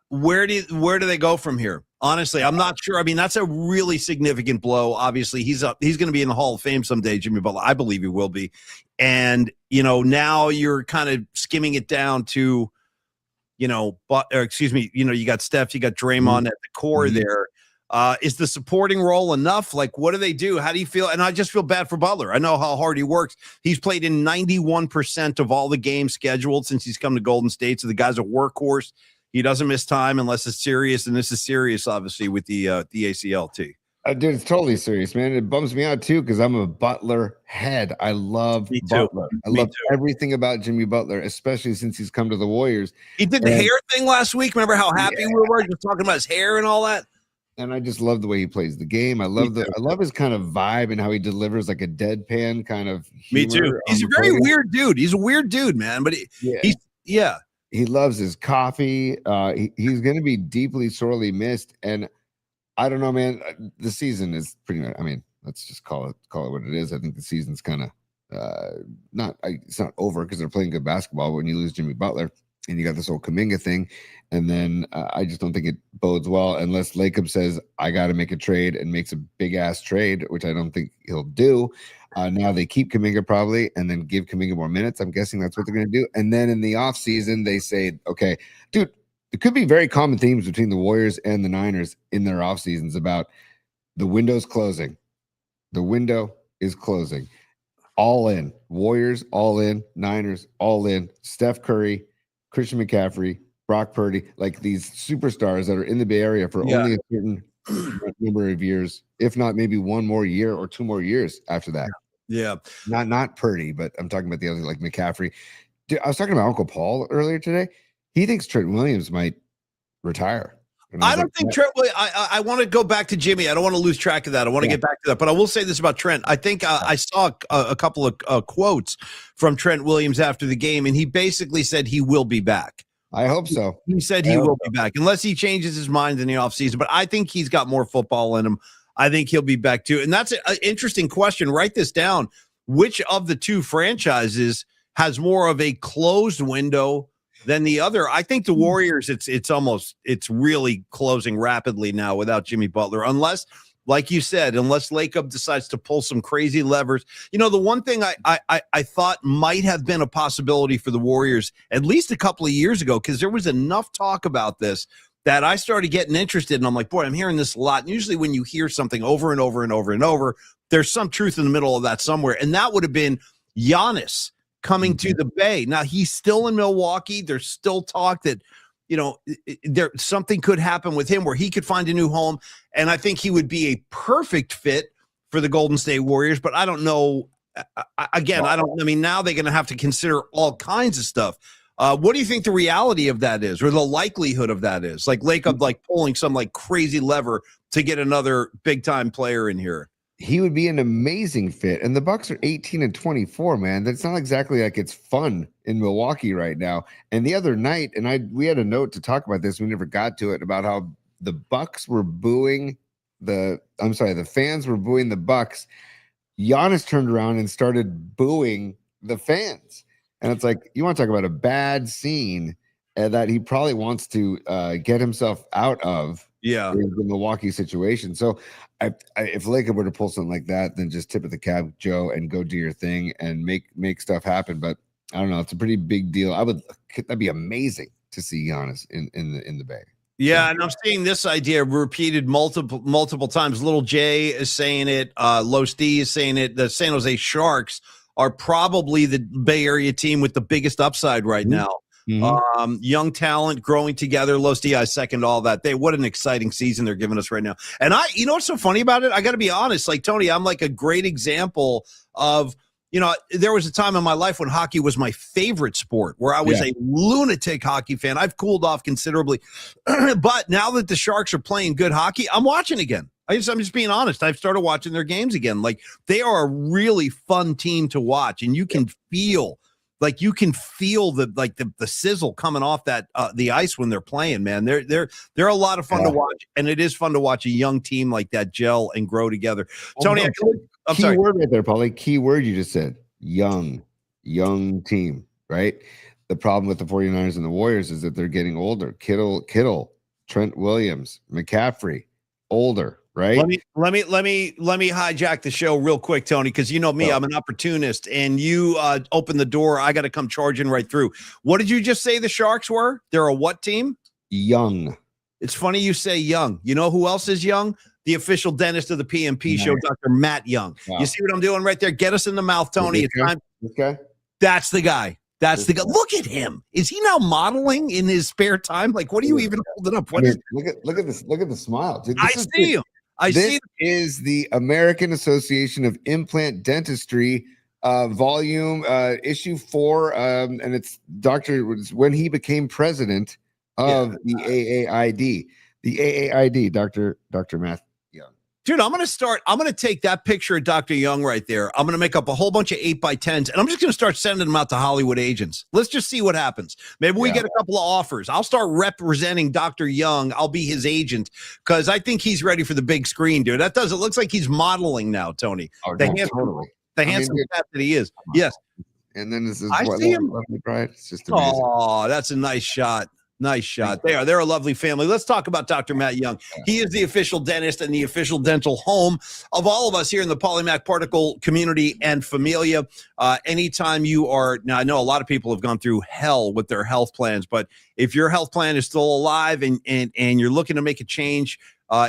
Where do they go from here? Honestly, I'm not sure. I mean, that's a really significant blow. Obviously, he's going to be in the Hall of Fame someday, Jimmy Butler. I believe he will be. And, you know, now you're kind of skimming it down to, you know, you got Steph, you got Draymond at the core there. Is the supporting role enough? Like, what do they do? How do you feel? And I just feel bad for Butler. I know how hard he works. He's played in 91% of all the games scheduled since he's come to Golden State. So the guy's a workhorse. He doesn't miss time unless it's serious, and this is serious, obviously, with the ACLT. Dude, it's totally serious, man. It bums me out, too, because I'm a Butler head. I love Butler. I love everything about Jimmy Butler, especially since he's come to the Warriors. He did the hair thing last week. Remember how happy we were just talking about his hair and all that? And I just love the way he plays the game. I love his kind of vibe and how he delivers like a deadpan kind of humor. Me too. He's a very weird dude. He's a weird dude, man. But he loves his coffee. He's going to be deeply, sorely missed. And I don't know, man. The season is pretty much. I mean, let's just call it what it is. I think the season's kind of it's not over because they're playing good basketball. When you lose Jimmy Butler and you got this whole Kuminga thing, and then I just don't think it bodes well unless Lacob says I got to make a trade and makes a big ass trade, which I don't think he'll do. Now they keep Kuminga probably and then give Kuminga more minutes. I'm guessing that's what they're going to do. And then in the offseason, they say, okay, dude, it could be very common themes between the Warriors and the Niners in their off seasons about the window's closing. The window is closing. All in. Warriors, all in. Niners, all in. Steph Curry, Christian McCaffrey, Brock Purdy, like these superstars that are in the Bay Area for only a certain number of years, if not maybe one more year or 2 more years after that. Yeah. Not Purdy, but I'm talking about the other, like McCaffrey. Dude, I was talking about Uncle Paul earlier today. He thinks Trent Williams might retire. I don't think Trent. I want to go back to Jimmy. I don't want to lose track of that. I want to get back to that. But I will say this about Trent. I think I saw a couple of quotes from Trent Williams after the game, and he basically said he will be back. I hope so. He said he will be back unless he changes his mind in the offseason. But I think he's got more football in him. I think he'll be back too. And that's an interesting question. Write this down. Which of the two franchises has more of a closed window than the other? I think the Warriors, it's really closing rapidly now without Jimmy Butler, unless, like you said, unless Lacob decides to pull some crazy levers. You know, the one thing I thought might have been a possibility for the Warriors at least a couple of years ago, because there was enough talk about this that I started getting interested, and I'm like, boy, I'm hearing this a lot. And usually when you hear something over and over and over and over, there's some truth in the middle of that somewhere. And that would have been Giannis coming to the Bay. Now he's still in Milwaukee. There's still talk that, you know, there something could happen with him where he could find a new home. And I think he would be a perfect fit for the Golden State Warriors. But I don't know. I mean, now they're going to have to consider all kinds of stuff. What do you think the reality of that is, or the likelihood of that is? Like Lacob, like pulling some like crazy lever to get another big time player in here. He would be an amazing fit. And the Bucks are 18-24, man. That's not exactly like it's fun in Milwaukee right now. And the other night, and we had a note to talk about this. We never got to it, about how the Bucks were booing the fans were booing the Bucks. Giannis turned around and started booing the fans. And it's like, you want to talk about a bad scene that he probably wants to get himself out of. Yeah, the Milwaukee situation. So if Lacob were to pull something like that, then just tip of the cap, Joe, and go do your thing and make stuff happen. But I don't know. It's a pretty big deal. That'd be amazing to see Giannis in the Bay. Yeah, and I'm seeing this idea repeated multiple times. Little J is saying it. Los D is saying it. The San Jose Sharks are probably the Bay Area team with the biggest upside right now. Mm-hmm. Young talent growing together. Los D, I second all that. What an exciting season they're giving us right now. And you know what's so funny about it? I got to be honest. Like Tony, I'm like a great example of, you know, there was a time in my life when hockey was my favorite sport, where I was a lunatic hockey fan. I've cooled off considerably, but now that the Sharks are playing good hockey, I'm watching again. I'm just being honest. I've started watching their games again. Like, they are a really fun team to watch, and you can feel the sizzle coming off that the ice when they're playing, man. They're a lot of fun to watch, and it is fun to watch a young team like that gel and grow together. Tony, I'm sorry. Key word right there, Paulie. Key word you just said. Young team, right? The problem with the 49ers and the Warriors is that they're getting older. Kittle, Trent Williams, McCaffrey, older. Right. Let me hijack the show real quick, Tony, because you know me, I'm an opportunist, and you open the door. I got to come charging right through. What did you just say the Sharks were? They're a what team? Young. It's funny you say young. You know who else is young? The official dentist of the PMP show, Dr. Matt Young. Wow. You see what I'm doing right there? Get us in the mouth, Tony. It's time. Okay. That's the guy. That's the guy. Look at him. Is he now modeling in his spare time? Like, what are you even holding up? Look at this. Look at the smile, dude. I see him. This is the American Association of Implant Dentistry volume issue 4, and it's when he became president of the AAID. The AAID, Dr. Matt Young. Dude, I'm going to take that picture of Dr. Young right there. I'm going to make up a whole bunch of 8x10s, and I'm just going to start sending them out to Hollywood agents. Let's just see what happens. Maybe we get a couple of offers. I'll start representing Dr. Young. I'll be his agent because I think he's ready for the big screen, dude. It looks like he's modeling now, Tony. The handsome cat that he is. Yes. And then this is I see him. Right? It's just amazing. Oh, that's a nice shot. Nice shot. They're a lovely family. Let's talk about Dr. Matt Young. He is the official dentist and the official dental home of all of us here in the Polymac Particle community and familia. Anytime you are, now I know a lot of people have gone through hell with their health plans, but if your health plan is still alive and you're looking to make a change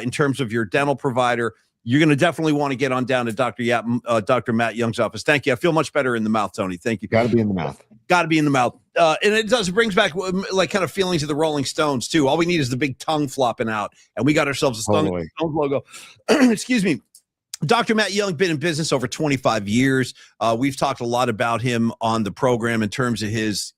in terms of your dental provider, you're going to definitely want to get on down to Dr. Matt Young's office. Thank you. I feel much better in the mouth, Tony. Thank you. Got to be in the mouth. Got to be in the mouth. And it brings back like kind of feelings of the Rolling Stones too. All we need is the big tongue flopping out, and we got ourselves a Stones logo. Excuse me. Dr. Matt Young been in business over 25 years. We've talked a lot about him on the program in terms of his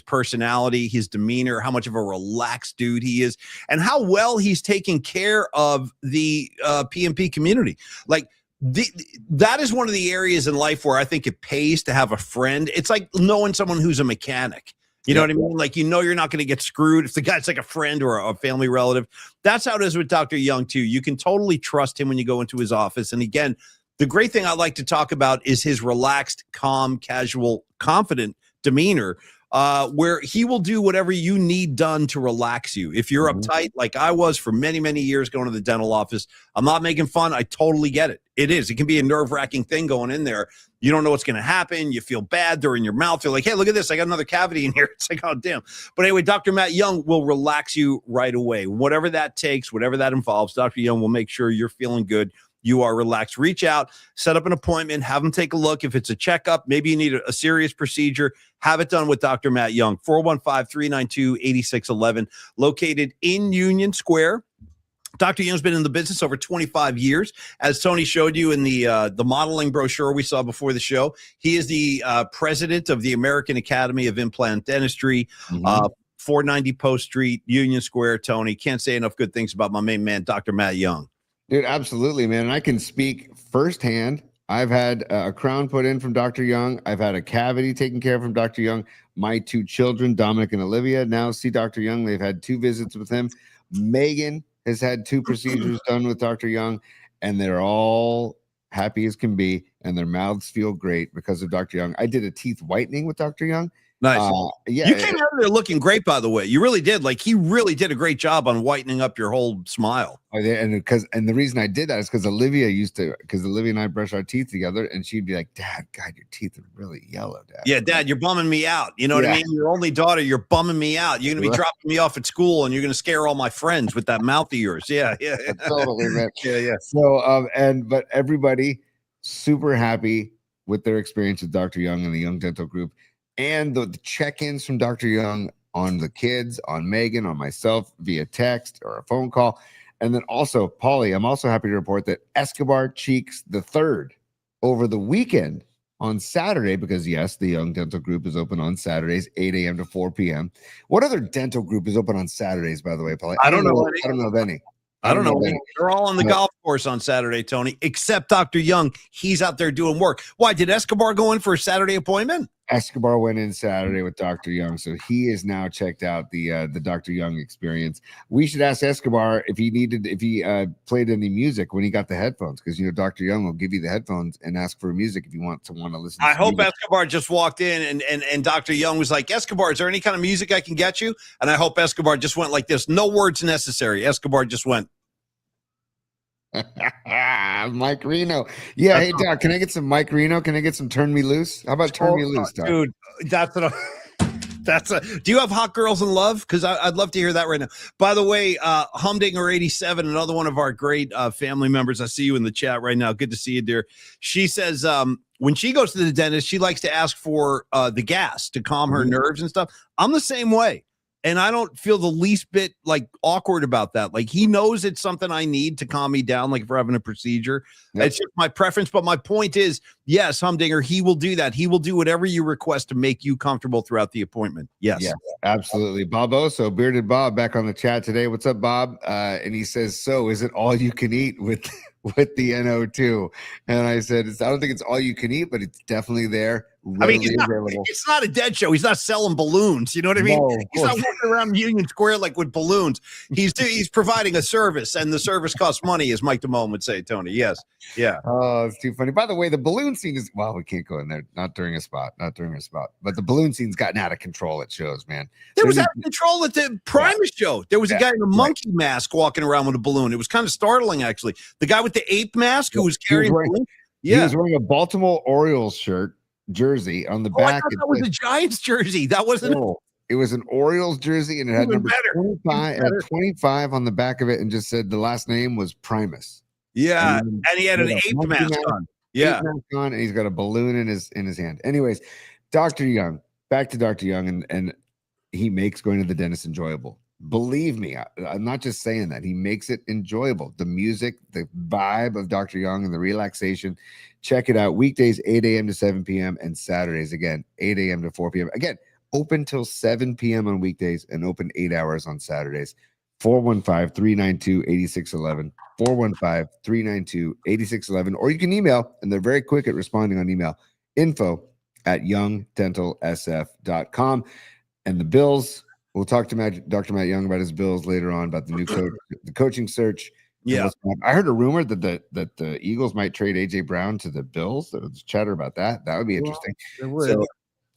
personality, his demeanor, how much of a relaxed dude he is, and how well he's taking care of the PMP community. Like, that is one of the areas in life where I think it pays to have a friend. It's like knowing someone who's a mechanic. You know what I mean? Like, you're not going to get screwed if the guy's like a friend or a family relative. That's how it is with Dr. Young, too. You can totally trust him when you go into his office. And again, the great thing I like to talk about is his relaxed, calm, casual, confident demeanor, where he will do whatever you need done to relax you. If you're uptight, like I was for many, many years going to the dental office, I'm not making fun. I totally get it. It can be a nerve-wracking thing going in there. You don't know what's going to happen. You feel bad. They're in your mouth. You're like, hey, look at this. I got another cavity in here. It's like, oh, damn. But anyway, Dr. Matt Young will relax you right away. Whatever that takes, whatever that involves, Dr. Young will make sure you're feeling good. You are relaxed. Reach out, set up an appointment, have them take a look. If it's a checkup, maybe you need a serious procedure, have it done with Dr. Matt Young. 415-392-8611, located in Union Square. Dr. Young's been in the business over 25 years. As Tony showed you in the modeling brochure we saw before the show, he is the president of the American Academy of Implant Dentistry, 490 Post Street, Union Square. Tony, can't say enough good things about my main man, Dr. Matt Young. Dude, absolutely, man. I can speak firsthand. I've had a crown put in from Dr. Young. I've had a cavity taken care of from Dr. Young. My two children, Dominic and Olivia, now see Dr. Young. They've had 2 visits with him. Megan has had 2 procedures done with Dr. Young, and they're all happy as can be, and their mouths feel great because of Dr. Young. I did a teeth whitening with Dr. Young. Nice. You came out of there looking great, by the way. You really did. Like, he really did a great job on whitening up your whole smile. And the reason I did that is because Olivia and I brush our teeth together, and she'd be like, Dad, God, your teeth are really yellow, Dad. Yeah, Dad, you're bumming me out. You know what I mean? Your only daughter, you're bumming me out. You're going to be dropping me off at school, and you're going to scare all my friends with that mouth of yours. Yeah. Totally, man. Yeah. So, but everybody super happy with their experience with Dr. Young and the Young Dental Group. And the check-ins from Dr. Young on the kids, on Megan, on myself via text or a phone call. And then also, Paulie, I'm also happy to report that Escobar Cheeks III over the weekend on Saturday, because yes, the Young Dental Group is open on Saturdays, 8 a.m. to 4 p.m. What other dental group is open on Saturdays, by the way, Paulie? I don't know of any. I don't know. They're all on the golf course on Saturday, Tony, except Dr. Young. He's out there doing work. Why, did Escobar go in for a Saturday appointment? Escobar went in Saturday with Dr. Young, so he is now checked out the Dr. Young experience. We should ask Escobar if he played any music when he got the headphones, because Dr. Young will give you the headphones and ask for music if you want to listen. I hope Escobar just walked in and Dr. Young was like, Escobar, is there any kind of music I can get you? And I hope Escobar just went like this, no words necessary. Escobar just went. Mike Reno. Yeah, hey Doc, can I get some Mike Reno? Can I get some Turn Me Loose? How about Turn Me Loose, Doc? Dude, do you have Hot Girls in Love? Because I'd love to hear that right now. By the way, Humdinger 87, another one of our great family members. I see you in the chat right now. Good to see you, dear. She says when she goes to the dentist, she likes to ask for the gas to calm her nerves and stuff. I'm the same way. And I don't feel the least bit like awkward about that. Like he knows it's something I need to calm me down, like if we're having a procedure. Yep. It's just my preference. But my point is, yes, Humdinger, he will do that. He will do whatever you request to make you comfortable throughout the appointment. Yes. Yeah, absolutely. Boboso, Bearded Bob, back on the chat today. What's up, Bob? And he says, so is it all you can eat with the NO2? And I said, I don't think it's all you can eat, but it's definitely there. I mean, it's not a dead show. He's not selling balloons. You know what I mean? No, he's not walking around Union Square like with balloons. He's providing a service, and the service costs money, as Mike Damone would say, Tony. Yes. Yeah. Oh, it's too funny. By the way, the balloon scene is, well, we can't go in there. Not during a spot. But the balloon scene's gotten out of control at shows, man. There was out of control at the Primus show. There was a guy in a monkey mask walking around with a balloon. It was kind of startling, actually. The guy with the ape mask who was carrying a balloon. Yeah. He was wearing a Baltimore Orioles jersey on the back. I thought that was a Giants jersey. That wasn't. No, it was an Orioles jersey, and it had number 25, had 25 on the back of it, and just said the last name was Primus. Yeah, and he had an ape mask on. Yeah, ape mask on, and he's got a balloon in his hand. Anyways, Dr. Young, back to Dr. Young, and he makes going to the dentist enjoyable. Believe me, I'm not just saying that. He makes it enjoyable. The music, the vibe of Dr. Young, and the relaxation. Check it out. Weekdays, 8 a.m. to 7 p.m. and Saturdays, again, 8 a.m. to 4 p.m. Again, open till 7 p.m. on weekdays and open 8 hours on Saturdays. 415-392-8611. 415-392-8611. Or you can email, and they're very quick at responding on email, info@youngdentalsf.com. And the Bills, we'll talk to Dr. Matt Young about his Bills later on, about the new coach, the coaching search. Yeah, I heard a rumor that the Eagles might trade AJ Brown to the Bills. There's chatter about that. That would be interesting. So,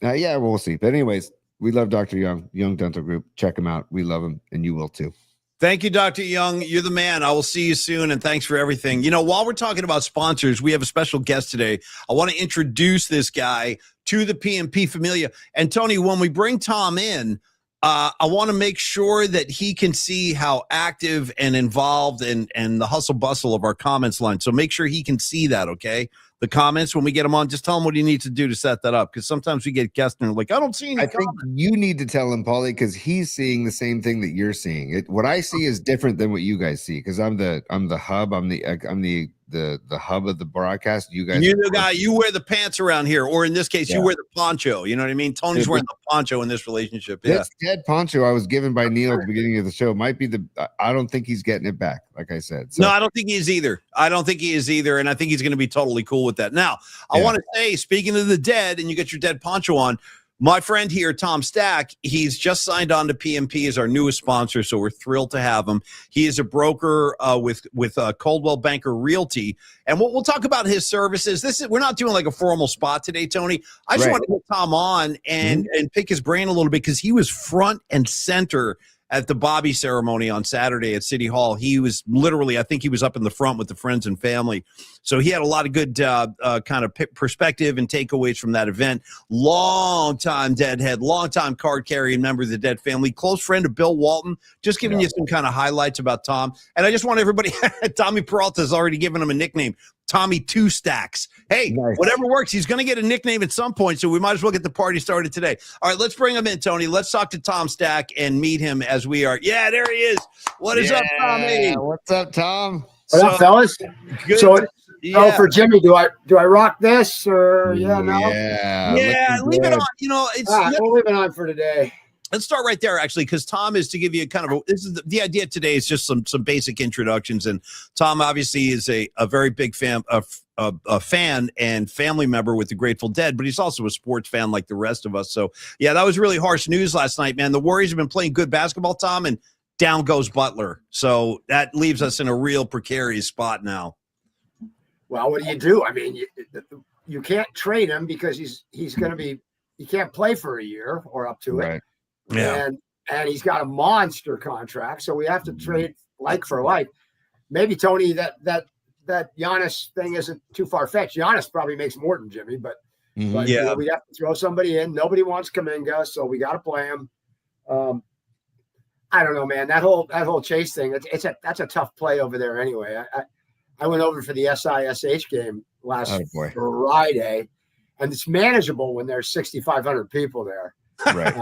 yeah, we'll see. But anyways, we love Dr. Young, Young Dental Group. Check him out. We love him, and you will too. Thank you, Dr. Young. You're the man. I will see you soon, and thanks for everything. You know, while we're talking about sponsors, we have a special guest today. I want to introduce this guy to the PMP Familia. And Tony, when we bring Tom in, I want to make sure that he can see how active and involved and the hustle bustle of our comments line. So make sure he can see that, okay? The comments, when we get them on, just tell him what he needs to do to set that up. Because sometimes we get guests and they're like, I don't see any comments. Think you need to tell him, Paulie, because he's seeing the same thing that you're seeing. What I see is different than what you guys see, because I'm the hub. I'm the hub of the broadcast. You guys, you're the guy. You wear the pants around here, or in this case, you wear the poncho. You know what I mean? Tony's wearing the poncho in this relationship. Yeah, this dead poncho I was given by Neil at the beginning of the show might be I don't think he's getting it back. Like I said, no, I don't think he is either. And I think he's going to be totally cool with that. Now, I want to say, speaking of the dead, and you get your dead poncho on. My friend here, Tom Stack, he's just signed on to PMP as our newest sponsor, so we're thrilled to have him. He is a broker with Coldwell Banker Realty, and we'll talk about his services. We're not doing like a formal spot today, Tony. I just want to get Tom on and pick his brain a little bit, because he was front and center at the Bobby ceremony on Saturday at City Hall. He was literally, I think he was up in the front with the friends and family. So he had a lot of good kind of perspective and takeaways from that event. Long-time Deadhead, long-time card-carrying member of the Dead family, close friend of Bill Walton, just giving you some kind of highlights about Tom. And I just want everybody, Tommy Peralta's already given him a nickname, Tommy Two Stacks. Hey, whatever works. He's going to get a nickname at some point, so we might as well get the party started today. All right, let's bring him in, Tony. Let's talk to Tom Stack and meet him as we are. Yeah, there he is. What is up, Tommy? What's up, Tom? What up, fellas? Good. So for Jimmy, do I rock this or Yeah, leave it on. You know, we'll leave it on for today. Let's start right there, actually, because Tom is to give you kind of this is the idea today is just some basic introductions, and Tom obviously is a very big fan, a fan and family member with the Grateful Dead, but he's also a sports fan like the rest of us. So yeah, that was really harsh news last night, man. The Warriors have been playing good basketball, Tom, and down goes Butler. So that leaves us in a real precarious spot now. Well, what do? I mean, you can't trade him because he's going to be he can't play for a year or up to it. Yeah. And he's got a monster contract, so we have to trade like for like. Maybe Tony, that Giannis thing isn't too far fetched. Giannis probably makes more than Jimmy, but you know, we have to throw somebody in. Nobody wants Kuminga, so we got to play him. I don't know, man. That whole Chase thing. That's a tough play over there anyway. I went over for the SISH game last Friday, and it's manageable when there's 6,500 people there. Right.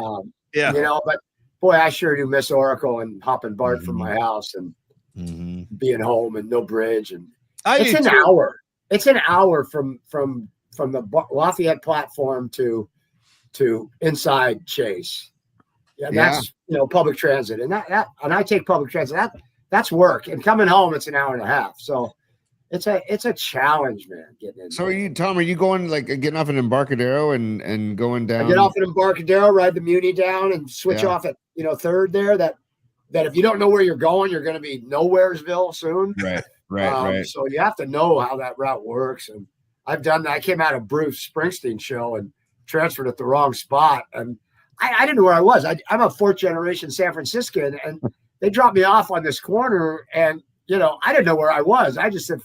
You know, but boy, I sure do miss Oracle and hopping BART from my house and being home and no bridge. And it's an hour. It's an hour from the Lafayette platform to inside Chase. Yeah, that's public transit, and I take public transit. That's work, and coming home it's an hour and a half. So it's a challenge, man. Getting in. So are you going like getting off at Embarcadero and going down? I get off at Embarcadero, ride the Muni down, and switch off at Third there. That if you don't know where you're going, you're going to be nowheresville soon. Right. So you have to know how that route works, and I've done that. I came out of Bruce Springsteen show and transferred at the wrong spot, and I didn't know where I was. I'm a fourth generation San Franciscan, and they dropped me off on this corner, and I didn't know where I was. I just said,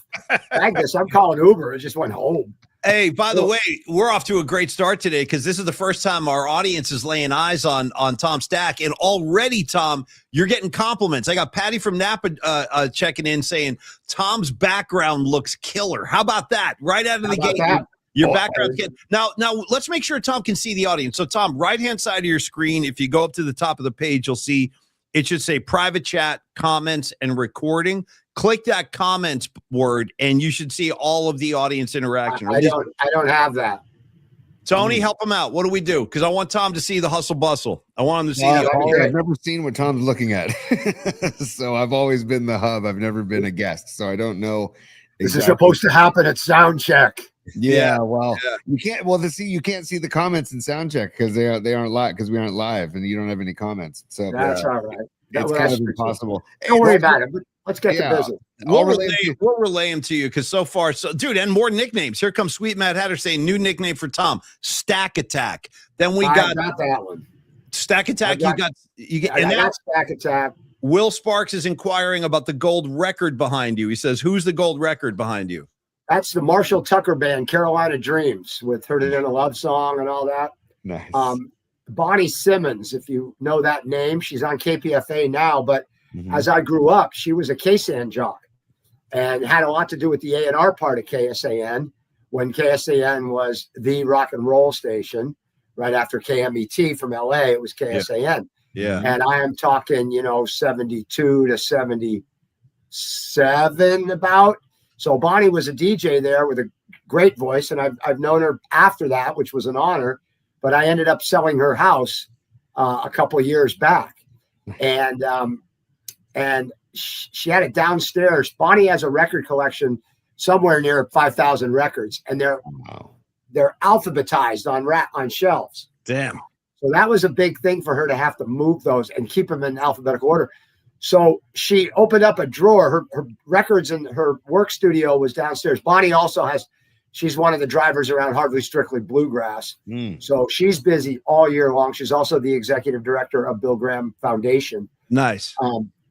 Agnes, I'm calling Uber. I just went home. Hey, by the way, we're off to a great start today because this is the first time our audience is laying eyes on Tom Stack. And already, Tom, you're getting compliments. I got Patty from Napa checking in saying, Tom's background looks killer. How about that? Right out of the gate. Your background kid. Now let's make sure Tom can see the audience. So Tom, right-hand side of your screen, if you go up to the top of the page, you'll see it should say private chat, comments, and recording. Click that comments word, and you should see all of the audience interaction. I don't have that. Tony, help him out. What do we do? Because I want Tom to see the hustle bustle. I want him to see I've never seen what Tom's looking at. So I've always been the hub. I've never been a guest. So I don't know. This is supposed to happen at sound check. You can't. Well, you can't see the comments in sound check because they aren't live because we aren't live and you don't have any comments. So that's all right. It's kind of impossible. Don't worry about it. But let's get to business. We'll relay them to you because so far, dude, and more nicknames. Here comes Sweet Mad Hatter saying new nickname for Tom, Stack Attack. Then we got that one. Stack Attack. I got Stack Attack. Will Sparks is inquiring about the gold record behind you. He says, who's the gold record behind you? That's the Marshall Tucker Band, Carolina Dreams, with Heard It in a Love Song and all that. Nice. Bonnie Simmons, if you know that name, she's on KPFA now, but as I grew up, she was a KSAN jock and had a lot to do with the A&R part of KSAN when KSAN was the rock and roll station. Right after KMET from LA, it was KSAN. Yeah. And I am talking, 72 to 77 about. So Bonnie was a DJ there with a great voice. And I've known her after that, which was an honor. But I ended up selling her house a couple of years back. And she had it downstairs. Bonnie has a record collection somewhere near 5,000 records. And they're alphabetized on shelves. Damn. So that was a big thing for her to have to move those and keep them in alphabetical order. So she opened up a drawer. Her records in her work studio was downstairs. Bonnie also she's one of the drivers around Hardly Strictly Bluegrass. So she's busy all year long. She's also the executive director of Bill Graham Foundation. Nice.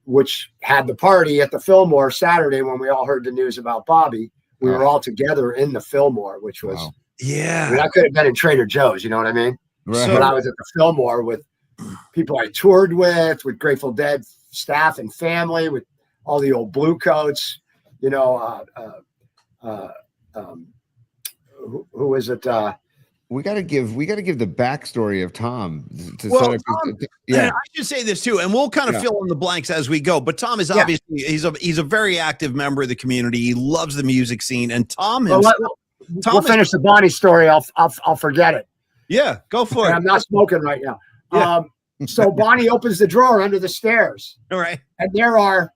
Which had the party at the Fillmore Saturday when we all heard the news about Bobby. We were all together in the Fillmore, which was, I could have been in Trader Joe's, you know what I mean? Right. But I was at the Fillmore with people I toured with Grateful Dead staff and family, with all the old Blue Coats, who is it? We got to give the backstory of Tom. I should say this too, and we'll kind of fill in the blanks as we go. But Tom is obviously he's a very active member of the community. He loves the music scene, and Tom himself. We'll finish the Bonnie story. I'll forget it. Yeah, go for it. I'm not smoking right now. Yeah. So Bonnie opens the drawer under the stairs. All right. And there are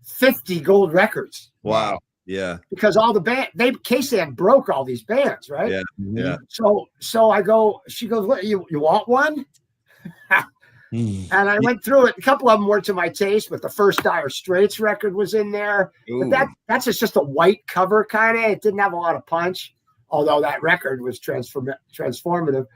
50 gold records. Wow. Yeah. Because all the KSAN broke all these bands, right? Yeah. Yeah. So she goes, what, you want one? And I went through it. A couple of them were to my taste, but the first Dire Straits record was in there. Ooh. But that's just a white cover kind of. It didn't have a lot of punch, although that record was transformative.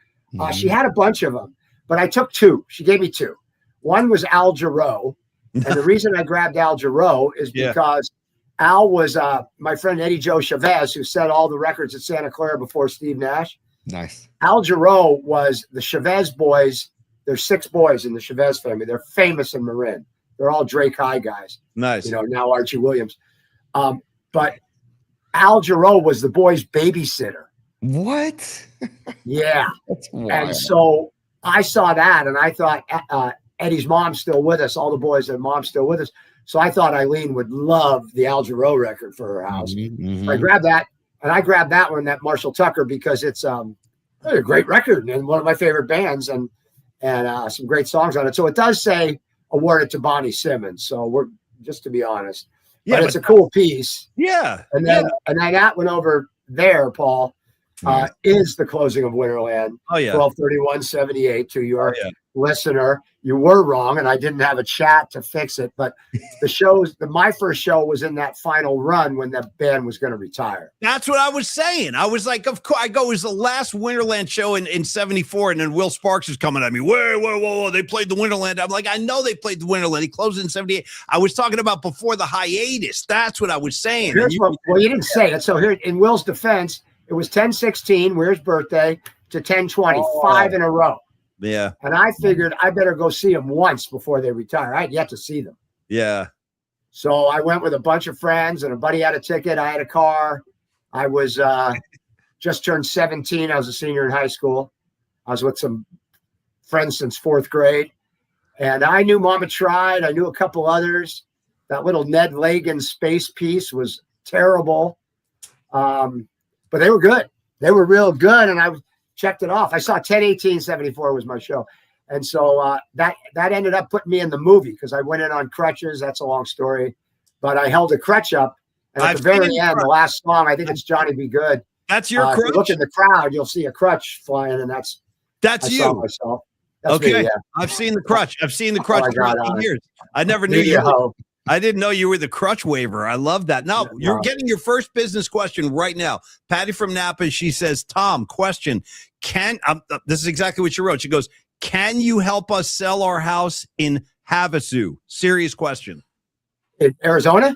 She had a bunch of them, but I took two. She gave me two. One was Al Jarreau. And the reason I grabbed Al Jarreau is because Al was my friend Eddie Joe Chavez, who set all the records at Santa Clara before Steve Nash. Nice. Al Jarreau was the Chavez boys. There's 6 boys in the Chavez family. They're famous in Marin. They're all Drake High guys. Nice. Now Archie Williams. But Al Jarreau was the boys' babysitter. What? Yeah. That's wild. And so I saw that and I thought Eddie's mom's still with us. All the boys and mom's still with us. So I thought Eileen would love the Al Jarreau record for her house. So I grabbed that, and I grabbed that one, that Marshall Tucker, because it's a great record and one of my favorite bands, and some great songs on it. So it does say awarded to Bonnie Simmons. So we're just to be honest, but it's a cool piece. Yeah. And then that one over there, Paul, is the closing of Winterland. Oh yeah. 12/31/78 to your listener. You were wrong, and I didn't have a chat to fix it. But my first show was in that final run when the band was going to retire. That's what I was saying. I was like, of course, it was the last Winterland show in 74, and then Will Sparks is coming at me. Whoa, they played the Winterland. I'm like, I know they played the Winterland. He closed in 78. I was talking about before the hiatus. That's what I was saying. You didn't say it. So here, in Will's defense, it was 10/16, Weir's birthday, to 10/20, 5 in a row. Yeah. And I figured I better go see them once before they retire. I had yet to see them. Yeah. So I went with a bunch of friends, and a buddy had a ticket. I had a car. I was just turned 17. I was a senior in high school. I was with some friends since 4th grade. And I knew Mama Tried. I knew a couple others. That little Ned Lagan space piece was terrible. But they were good. They were real good. And I checked it off. I saw 10/18/74 was my show. And so that ended up putting me in the movie because I went in on crutches. That's a long story. But I held a crutch up. And at the very end, the last song, I think it's Johnny Be Good. That's your crutch? If you look in the crowd, you'll see a crutch flying, and that's you. Saw myself. That's okay. Me, yeah. I've seen the crutch. I've seen the crutch for 20 years. I never knew I didn't know you were the crutch waver. I love that. Now, you're getting your first business question right now. Patty from Napa, she says, Tom, question. This is exactly what she wrote. She goes, can you help us sell our house in Havasu? Serious question. In Arizona?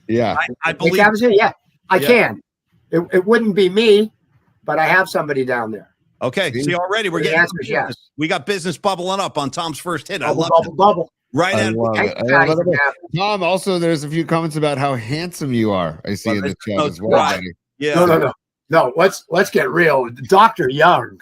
Yeah. I believe. Yeah, I can. It wouldn't be me, but I have somebody down there. Okay. See, already we're getting yes. We got business bubbling up on Tom's first hit. Bubble. Right. I love it. Tom, also, there's a few comments about how handsome you are. I see in the chat as well. Right. Yeah. No. Let's get real. Dr. Young.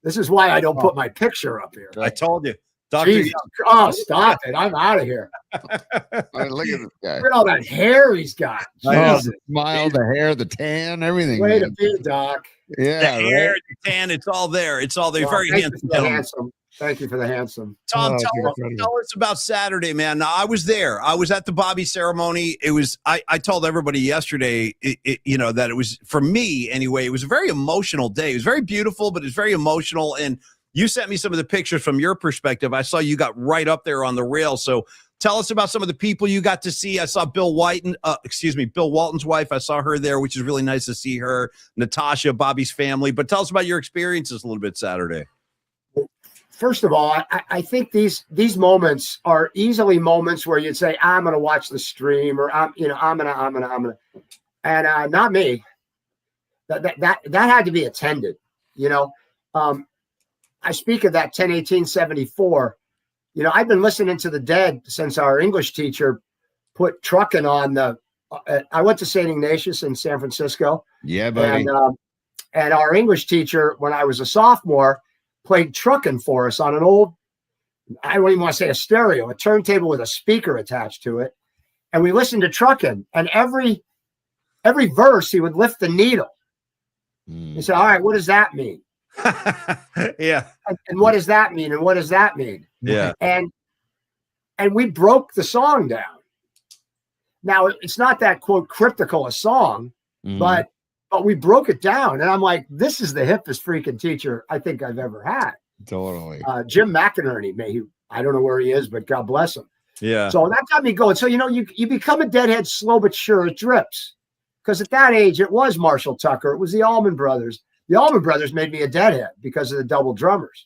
This is why I don't put my picture up here. I told you. Dr. Young. Oh, stop it. I'm out of here. Look at this guy. Look at all that hair he's got. The smile, the hair, the tan, everything. Way to be, Doc. Yeah. The hair, the tan, it's all there. It's all there. Well, very handsome. Thank you for the handsome. Tom, tell us about Saturday, man. Now, I was there. I was at the Bobby ceremony. It was. I told everybody yesterday, that it was, for me anyway, it was a very emotional day. It was very beautiful, but it's very emotional. And you sent me some of the pictures from your perspective. I saw you got right up there on the rail. So tell us about some of the people you got to see. I saw Bill Walton's wife. I saw her there, which is really nice to see her. Natasha, Bobby's family. But tell us about your experiences a little bit Saturday. First of all, I think these moments are easily moments where you'd say, I'm going to watch the stream, or I'm going to, and not me. That had to be attended. I speak of that 10/18/74. I've been listening to the Dead since our English teacher put trucking on I went to St. Ignatius in San Francisco. Yeah, buddy. And our English teacher, when I was a sophomore, played trucking for us on an old, I don't even want to say a stereo, a turntable with a speaker attached to it. And we listened to trucking, and every verse he would lift the needle. He said, all right, what does that mean? Yeah. And what does that mean? And what does that mean? Yeah. And we broke the song down. Now, it's not that, quote, cryptical a song, but we broke it down. And I'm like, this is the hippest freaking teacher I think I've ever had. Totally. Jim McInerney, I don't know where he is, but God bless him. Yeah. So that got me going. So, you become a deadhead slow but sure. It drips. Because at that age, it was Marshall Tucker. It was the Allman Brothers. The Allman Brothers made me a deadhead because of the double drummers.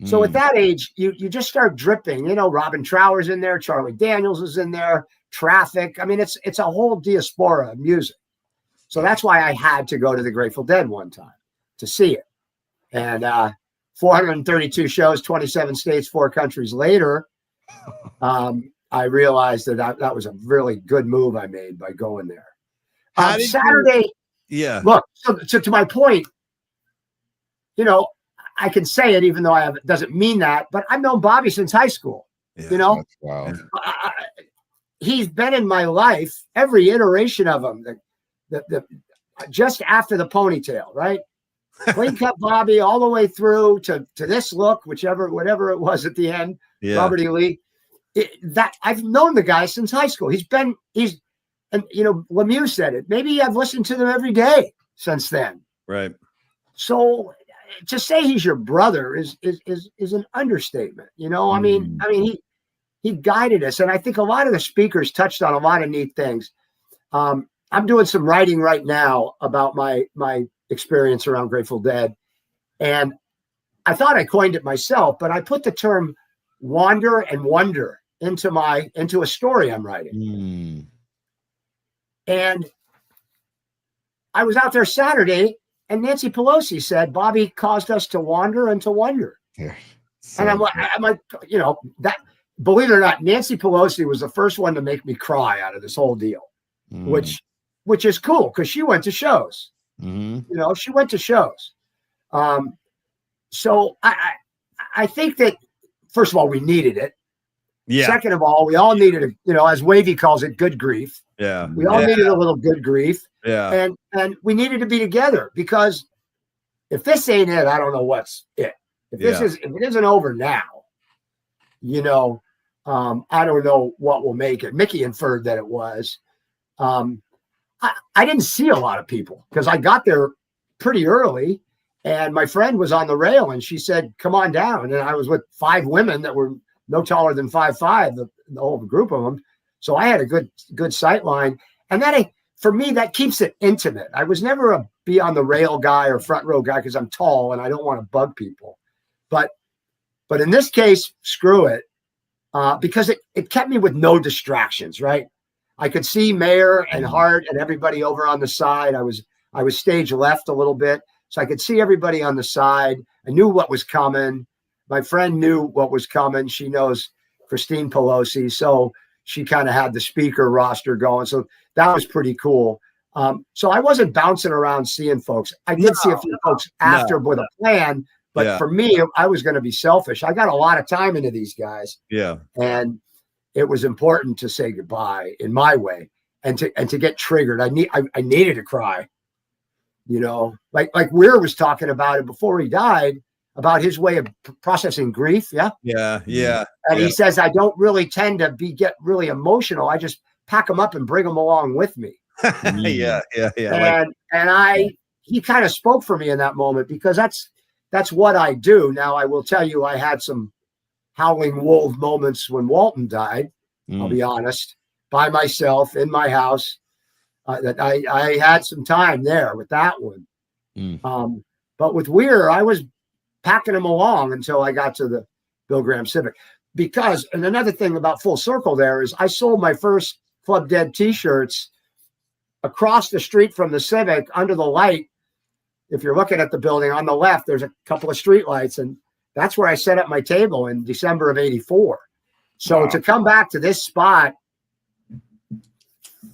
So at that age, you just start dripping. Robin Trower's in there. Charlie Daniels is in there. Traffic. I mean, it's a whole diaspora of music. So that's why I had to go to the Grateful Dead one time to see it. And 432 shows, 27 states, 4 countries later, I realized that was a really good move I made by going there. Saturday, yeah. Look, so to my point, I can say it even though it doesn't mean that, but I've known Bobby since high school. Yeah, you know, he's been in my life, every iteration of him. The just after the ponytail, right? Clean cut Bobby all the way through to this look, whatever it was at the end. Yeah. Robert E. Lee. That I've known the guy since high school. And Lemieux said it. Maybe I've listened to them every day since then. Right. So to say he's your brother is an understatement. I mean, he guided us, and I think a lot of the speakers touched on a lot of neat things. I'm doing some writing right now about my experience around Grateful Dead, and I thought I coined it myself, but I put the term wander and wonder into a story I'm writing. And I was out there Saturday, and Nancy Pelosi said Bobby caused us to wander and to wonder. Yeah, and I'm like, that. Believe it or not, Nancy Pelosi was the first one to make me cry out of this whole deal, which is cool because she went to shows. She went to shows. So I think that, first of all, we needed it. Yeah. Second of all, we all needed as Wavy calls it, good grief. Yeah. We all needed a little good grief. Yeah. And we needed to be together, because if this ain't it, I don't know what's it. If it isn't over now, I don't know what will make it. Mickey inferred that it was. I didn't see a lot of people because I got there pretty early, and my friend was on the rail, and she said, "Come on down." And I was with 5 women that were no taller than 5'5", the whole group of them. So I had a good sight line, and for me, that keeps it intimate. I was never a be on the rail guy or front row guy because I'm tall and I don't want to bug people. But in this case, screw it, because it kept me with no distractions, right? I could see Mayor and Hart and everybody over on the side. I was stage left a little bit, so I could see everybody on the side. I knew what was coming. My friend knew what was coming. She knows Christine Pelosi, so she kind of had the speaker roster going. So that was pretty cool. So I wasn't bouncing around seeing folks. I did see a few folks after with a plan, but for me, I was going to be selfish. I got a lot of time into these guys. Yeah. And it was important to say goodbye in my way and to get triggered. I needed to cry, like Weir was talking about it before he died, about his way of processing grief. Yeah. Yeah. And he says, I don't really tend to get really emotional. I just pack them up and bring them along with me. Yeah. And he kind of spoke for me in that moment, because that's what I do. Now, I will tell you, I had some howling wolf moments when Walton died. I'll be honest, by myself in my house, that I had some time there with that one. But with Weir, I was packing him along until I got to the Bill Graham Civic. Because, and another thing about full circle there is I sold my first Club Dead t-shirts across the street from the Civic under the light. If you're looking at the building on the left, there's a couple of street lights, and that's where I set up my table in December of '84. So to come back to this spot,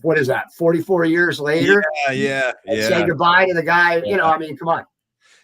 what is that, 44 years later? Yeah. Say goodbye to the guy, I mean, come on.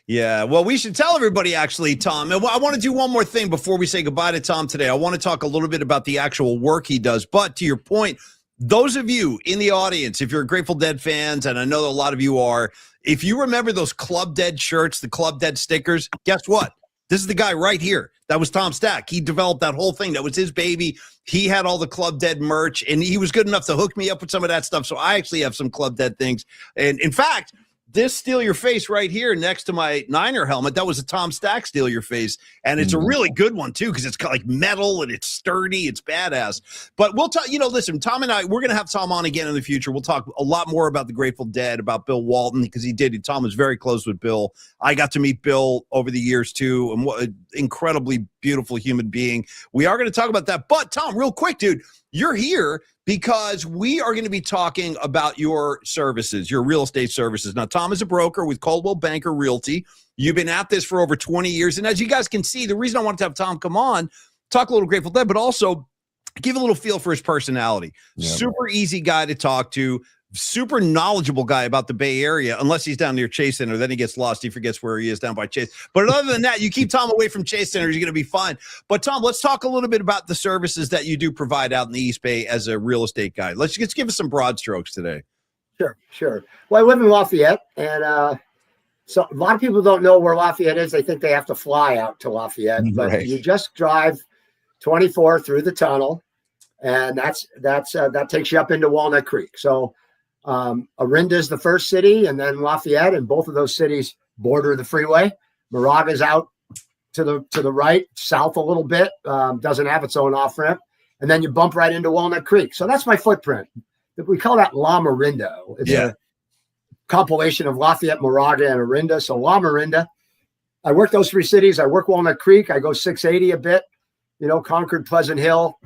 Yeah, well, we should tell everybody, actually, Tom. And I want to do one more thing before we say goodbye to Tom today. I want to talk a little bit about the actual work he does. But to your point, those of you in the audience, if you're Grateful Dead fans, and I know that a lot of you are, if you remember those Club Dead shirts, the Club Dead stickers, guess what? This is the guy right here. That was Tom Stack. He developed that whole thing. That was his baby. He had all the Club Dead merch, and he was good enough to hook me up with some of that stuff. So I actually have some Club Dead things. And in fact, this Steal Your Face right here next to my Niner helmet, that was a Tom Stack Steal Your Face. And it's a really good one, too, because it's got like metal and it's sturdy. It's badass. But we'll talk, listen, Tom and I, we're going to have Tom on again in the future. We'll talk a lot more about the Grateful Dead, about Bill Walton, because Tom was very close with Bill. I got to meet Bill over the years, too, and what an incredibly beautiful human being. We are going to talk about that. But, Tom, real quick, dude, you're here because we are going to be talking about your services, your real estate services. Now, Tom is a broker with Coldwell Banker Realty. You've been at this for over 20 years. And as you guys can see, the reason I wanted to have Tom come on, talk a little Grateful Dead, but also give a little feel for his personality. Super easy guy to talk to, super knowledgeable guy about the Bay Area, unless he's down near Chase Center. Then he gets lost. He forgets where he is down by Chase. But other than that, you keep Tom away from Chase Center, he's going to be fine. But Tom, let's talk a little bit about the services that you do provide out in the East Bay as a real estate guy. Let's give us some broad strokes today. Sure. Well, I live in Lafayette, and so a lot of people don't know where Lafayette is. They think they have to fly out to Lafayette, but you just drive 24 through the tunnel, and that takes you up into Walnut Creek. So Orinda is the first city, and then Lafayette, and both of those cities border the freeway. Moraga's out to the right, south a little bit, doesn't have its own off ramp, and then you bump right into Walnut Creek. So that's my footprint. We call that La Morinda. It's a compilation of Lafayette, Moraga, and Orinda. So La Morinda. I work those three cities. I work Walnut Creek. I go 680 a bit, Concord, Pleasant Hill,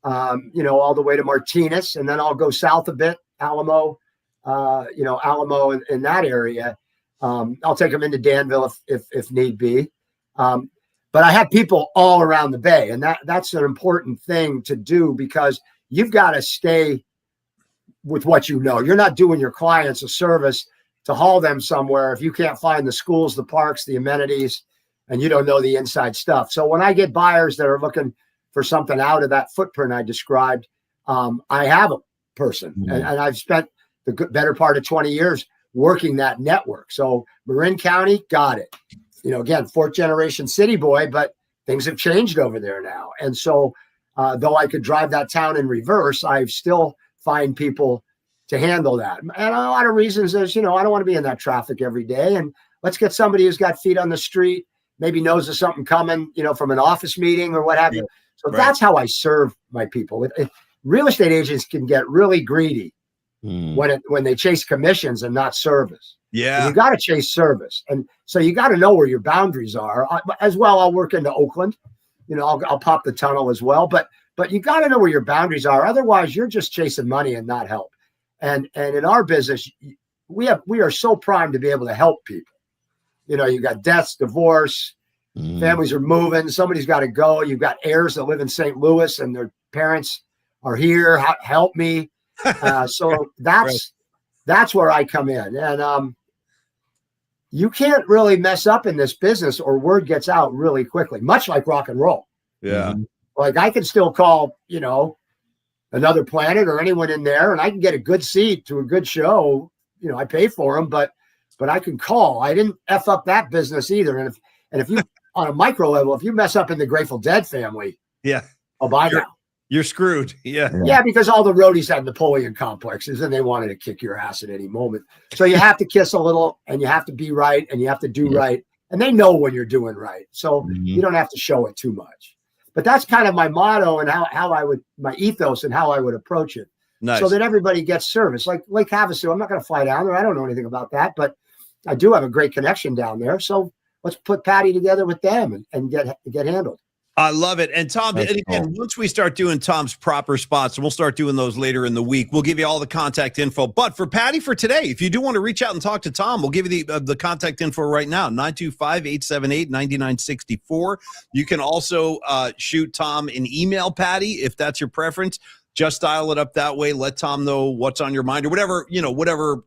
all the way to Martinez. And then I'll go south a bit, Alamo, Alamo in that area. I'll take them into Danville if need be. But I have people all around the Bay, and that's an important thing to do, because you've got to stay with what you know. You're not doing your clients a service to haul them somewhere if you can't find the schools, the parks, the amenities, and you don't know the inside stuff. So when I get buyers that are looking for something out of that footprint I described, I have a person, and I've spent the better part of 20 years working that network. So Marin County, got it. Again, fourth generation city boy, but things have changed over there now. And so though I could drive that town in reverse, I still find people to handle that. And a lot of reasons is, I don't want to be in that traffic every day. And let's get somebody who's got feet on the street, maybe knows of something coming, from an office meeting or what have you. So that's how I serve my people. Real estate agents can get really greedy when they chase commissions and not service. Yeah. And you got to chase service. And so you got to know where your boundaries are. As well, I'll work into Oakland. I'll pop the tunnel as well. But you got to know where your boundaries are. Otherwise, you're just chasing money and not help. And in our business, we are so primed to be able to help people. You got deaths, divorce, families are moving. Somebody's got to go. You've got heirs that live in St. Louis and their parents are here. Help me. So that's where I come in. And you can't really mess up in this business, or word gets out really quickly, much like rock and roll. Yeah. Like I can still call, Another Planet or anyone in there, and I can get a good seat to a good show. I pay for them, but I can call. I didn't F up that business either. And if you on a micro level, if you mess up in the Grateful Dead family, bye now. You're screwed. Yeah, because all the roadies had Napoleon complexes and they wanted to kick your ass at any moment. So you have to kiss a little, and you have to be right, and you have to do right. And they know when you're doing right. So you don't have to show it too much. But that's kind of my motto and my ethos and how I would approach it. Nice. So that everybody gets service. Like Lake Havasu, I'm not going to fly down there. I don't know anything about that, but I do have a great connection down there. So let's put Patty together with them and get handled. I love it. And Tom, and again, once we start doing Tom's proper spots, and we'll start doing those later in the week, we'll give you all the contact info. But for Patty, for today, if you do want to reach out and talk to Tom, we'll give you the contact info right now, 925-878-9964. You can also shoot Tom an email, Patty, if that's your preference. Just dial it up that way. Let Tom know what's on your mind, or whatever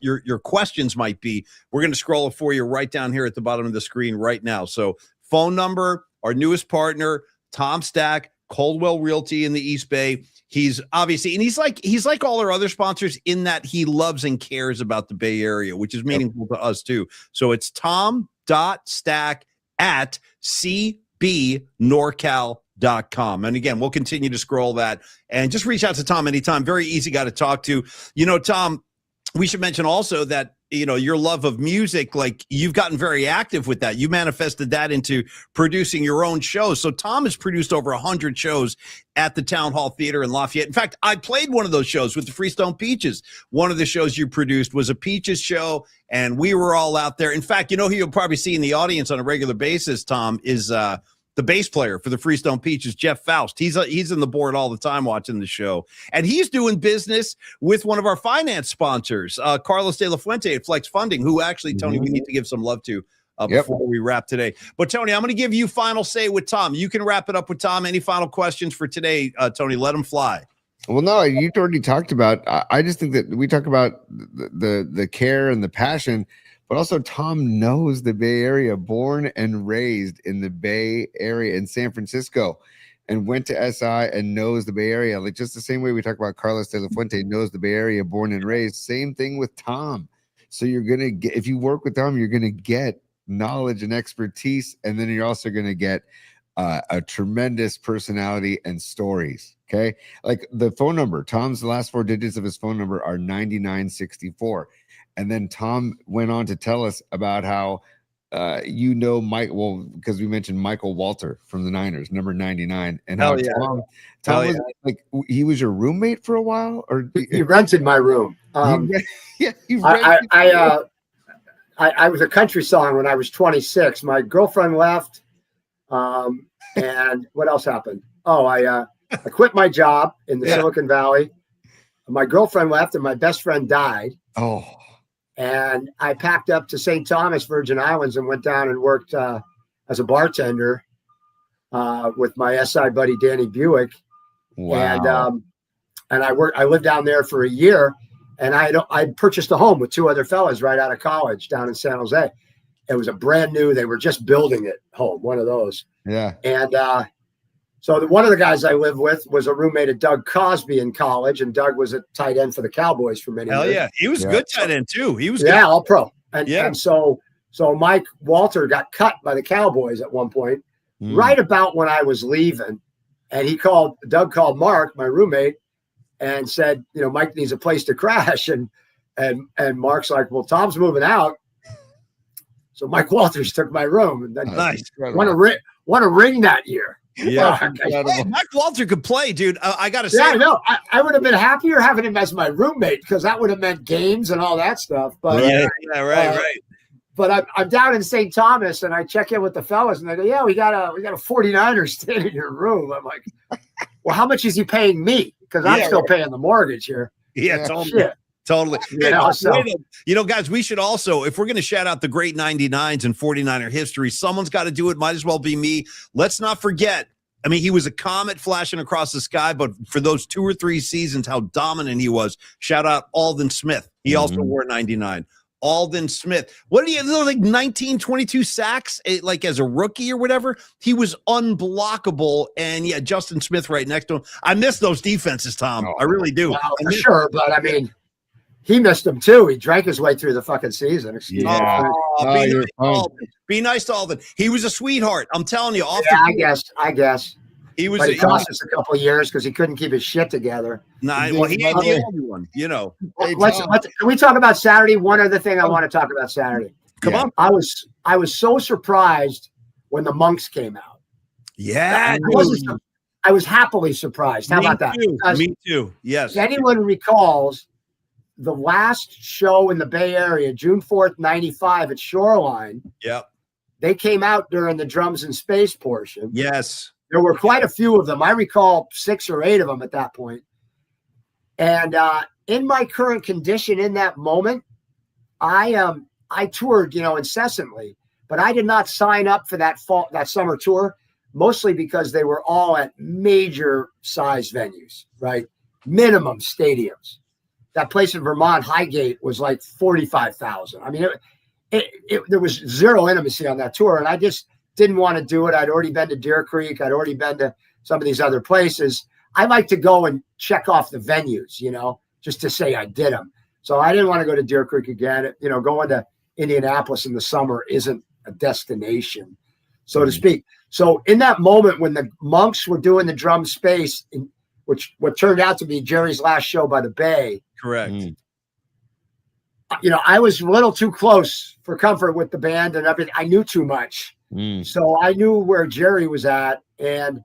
your questions might be. We're going to scroll it for you right down here at the bottom of the screen right now. So phone number, our newest partner, Tom Stack, Coldwell Realty in the East Bay. He's obviously, and he's like all our other sponsors in that he loves and cares about the Bay Area, which is meaningful to us too. So it's tom.stack@cbnorcal.com. And again, we'll continue to scroll that and just reach out to Tom anytime. Very easy guy to talk to. Tom, we should mention also that, your love of music, like you've gotten very active with that. You manifested that into producing your own shows. So Tom has produced over 100 shows at the Town Hall Theater in Lafayette. In fact, I played one of those shows with the Freestone Peaches. One of the shows you produced was a Peaches show, and we were all out there. In fact, who you'll probably see in the audience on a regular basis, Tom, is the bass player for the Freestone Peaches, Jeff Faust. He's in the board all the time watching the show. And he's doing business with one of our finance sponsors, Carlos De La Fuente at Flex Funding, who actually, Tony, we need to give some love to before we wrap today. But, Tony, I'm going to give you final say with Tom. You can wrap it up with Tom. Any final questions for today, Tony? Let him fly. Well, no, you already talked about. I just think that we talk about the care and the passion, but also Tom knows the Bay Area, born and raised in the Bay Area in San Francisco, and went to SI and knows the Bay Area. Like just the same way we talk about Carlos De La Fuente knows the Bay Area, born and raised. Same thing with Tom. So you're gonna get, if you work with Tom, you're gonna get knowledge and expertise, and then you're also gonna get a tremendous personality and stories. Okay, like the phone number, Tom's last 4 digits of his phone number are 9964, and then Tom went on to tell us about how Mike, well, because we mentioned Michael Walter from the Niners, number 99, and how Tom was like, he was your roommate for a while, or he rented my room. I was a country song when I was 26. My girlfriend left. And what else happened? Oh, I quit my job in the Silicon Valley. My girlfriend left and my best friend died. Oh. And I packed up to St. Thomas, Virgin Islands, and went down and worked as a bartender with my SI buddy, Danny Buick. Wow. And I lived down there for a year, and I purchased a home with 2 other fellas right out of college down in San Jose. It was a brand new, they were just building it home, one of those. Yeah. And so one of the guys I lived with was a roommate of Doug Cosby in college, and Doug was a tight end for the Cowboys for many years. Hell yeah. He was a good tight end too. He was good. all pro. And so Mike Walter got cut by the Cowboys at one point, right about when I was leaving. And Doug called Mark, my roommate, and said, Mike needs a place to crash. And Mark's like, well, Tom's moving out. So Mike Walters took my room, and then won a ring that year. Yeah, hey, Mike Walter could play, dude. I gotta say, I know. I would have been happier having him as my roommate because that would have meant games and all that stuff. But right. But I'm down in St. Thomas, and I check in with the fellas, and they go, "Yeah, we got a 49er staying in your room." I'm like, "Well, how much is he paying me? Because I'm still paying the mortgage here." Yeah, totally. Guys, we should also, if we're going to shout out the great 99s and 49er history, someone's got to do it. Might as well be me. Let's not forget. I mean, he was a comet flashing across the sky, but for those 2 or 3 seasons, how dominant he was. Shout out Alden Smith. He also wore 99. Alden Smith. What did he have? Like 19, 22 sacks, like as a rookie or whatever? He was unblockable. And Justin Smith right next to him. I miss those defenses, Tom. I really do. Well, for sure. But I mean, he missed them too. He drank his way through the fucking season. Be nice to Alden. He was a sweetheart. I'm telling you. I guess. He was. But he cost us a couple of years because he couldn't keep his shit together. He ain't the only one. Can we talk about Saturday? One other thing I want to talk about Saturday. Come on. I was so surprised when the Monks came out. Yeah. I was happily surprised. How about that? Me too. Yes. If anyone recalls the last show in the Bay Area, June 4th, 95 at Shoreline. Yep. They came out during the drums and space portion. Yes. There were quite a few of them. I recall 6 or 8 of them at that point. And in my current condition in that moment, I toured, incessantly, but I did not sign up for that summer tour, mostly because they were all at major size venues, right? Minimum stadiums. That place in Vermont, Highgate, was like 45,000. I mean, there was zero intimacy on that tour, and I just didn't want to do it. I'd already been to Deer Creek. I'd already been to some of these other places. I like to go and check off the venues, just to say I did them. So I didn't want to go to Deer Creek again. Going to Indianapolis in the summer isn't a destination, so to speak. So in that moment when the Monks were doing the drum space, what turned out to be Jerry's last show by the Bay. Correct. I was a little too close for comfort with the band and everything. I knew too much. So I knew where Jerry was at, and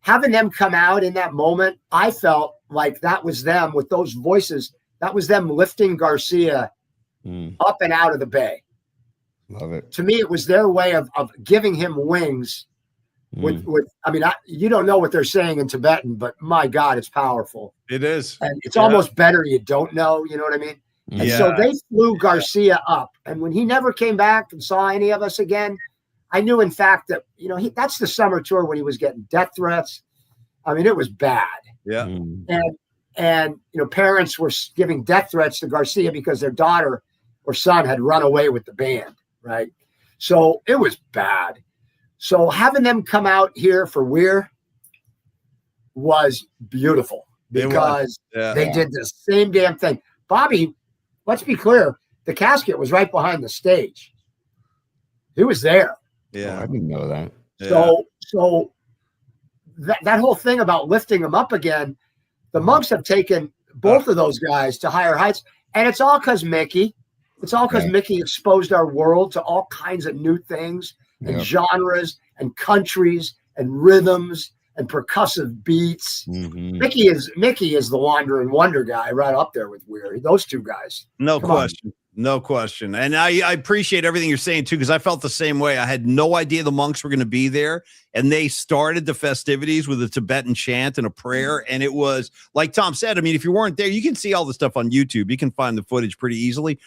having them come out in that moment, I felt like that was them with those voices. That was them lifting Garcia up and out of the Bay. Love it. To me, it was their way of giving him wings. You don't know what they're saying in Tibetan, but my God, it's powerful. It is. And it's almost better you don't know, you know what I mean? And so they flew Garcia up. And when he never came back and saw any of us again, I knew, in fact, that, that's the summer tour when he was getting death threats. I mean, it was bad. Yeah. And parents were giving death threats to Garcia because their daughter or son had run away with the band, right? So it was bad. So having them come out here for Weir was beautiful because they did the same damn thing. Bobby, let's be clear, the casket was right behind the stage. He was there. Yeah, I didn't know that. So that whole thing about lifting them up again, the Monks have taken both of those guys to higher heights, and it's all because Mickey. It's all because Mickey exposed our world to all kinds of new things and genres and countries and rhythms and percussive beats. Mickey is the Wander and Wonder guy right up there with Weir. Those two guys. No question. No question. And I appreciate everything you're saying too, because I felt the same way. I had no idea the Monks were going to be there, and they started the festivities with a Tibetan chant and a prayer. And it was like Tom said, I mean, if you weren't there, you can see all the stuff on YouTube. You can find the footage pretty easily.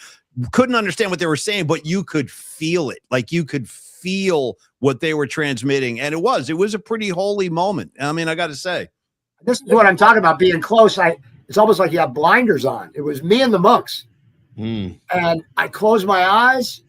Couldn't understand what they were saying, but you could feel it. Like you could feel what they were transmitting. And it was a pretty holy moment. I mean, I got to say, this is what I'm talking about, being close. It's almost like you have blinders on. It was me and the Monks. And I closed my eyes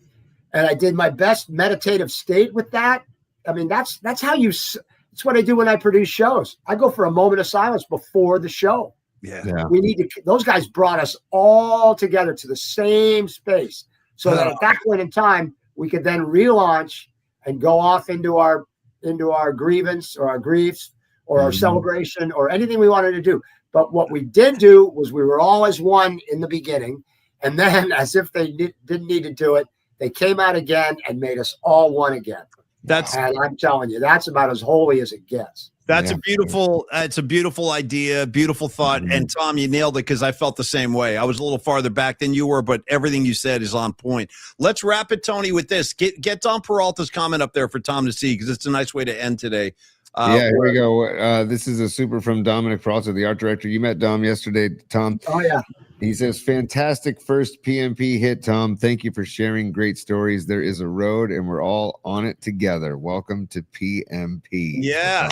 and I did my best meditative state with that. I mean, that's it's what I do when I produce shows. I go for a moment of silence before the show. We need to, those guys brought us all together to the same space so that at that point in time, we could then relaunch and go off into our grievance or our griefs or our celebration or anything we wanted to do. But what we did do was we were all as one in the beginning. And then, as if they didn't need to do it, they came out again and made us all one again. And I'm telling you, that's about as holy as it gets. That's it's a beautiful idea, beautiful thought. And Tom, you nailed it because I felt the same way. I was a little farther back than you were, but everything you said is on point. Let's wrap it, Tony, with this. Get Tom Peralta's comment up there for Tom to see because it's a nice way to end today. Here we go. This is a super from Dominic Peralta, the art director. You met Dom yesterday, Tom. Oh, yeah. He says, fantastic first PMP hit, Tom. Thank you for sharing great stories. There is a road, and we're all on it together. Welcome to PMP. Yeah,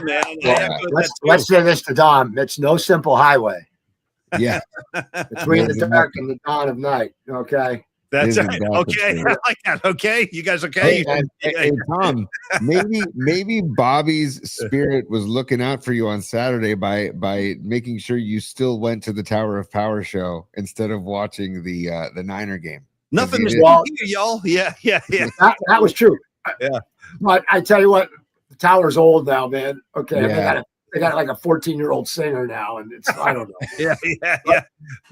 man. Let's say this to Dom. It's no simple highway. Yeah. Between the dark and the dawn of night, okay? That's right. Okay, I like that. Okay, you guys okay? Hey, Tom, maybe Bobby's spirit was looking out for you on Saturday by making sure you still went to the Tower of Power show instead of watching the Niner game. Nothing is wrong, y'all. Yeah. That was true. Yeah, but I tell you what, the Tower's old now, man. Okay, they got like a 14-year-old singer now, and I don't know. yeah.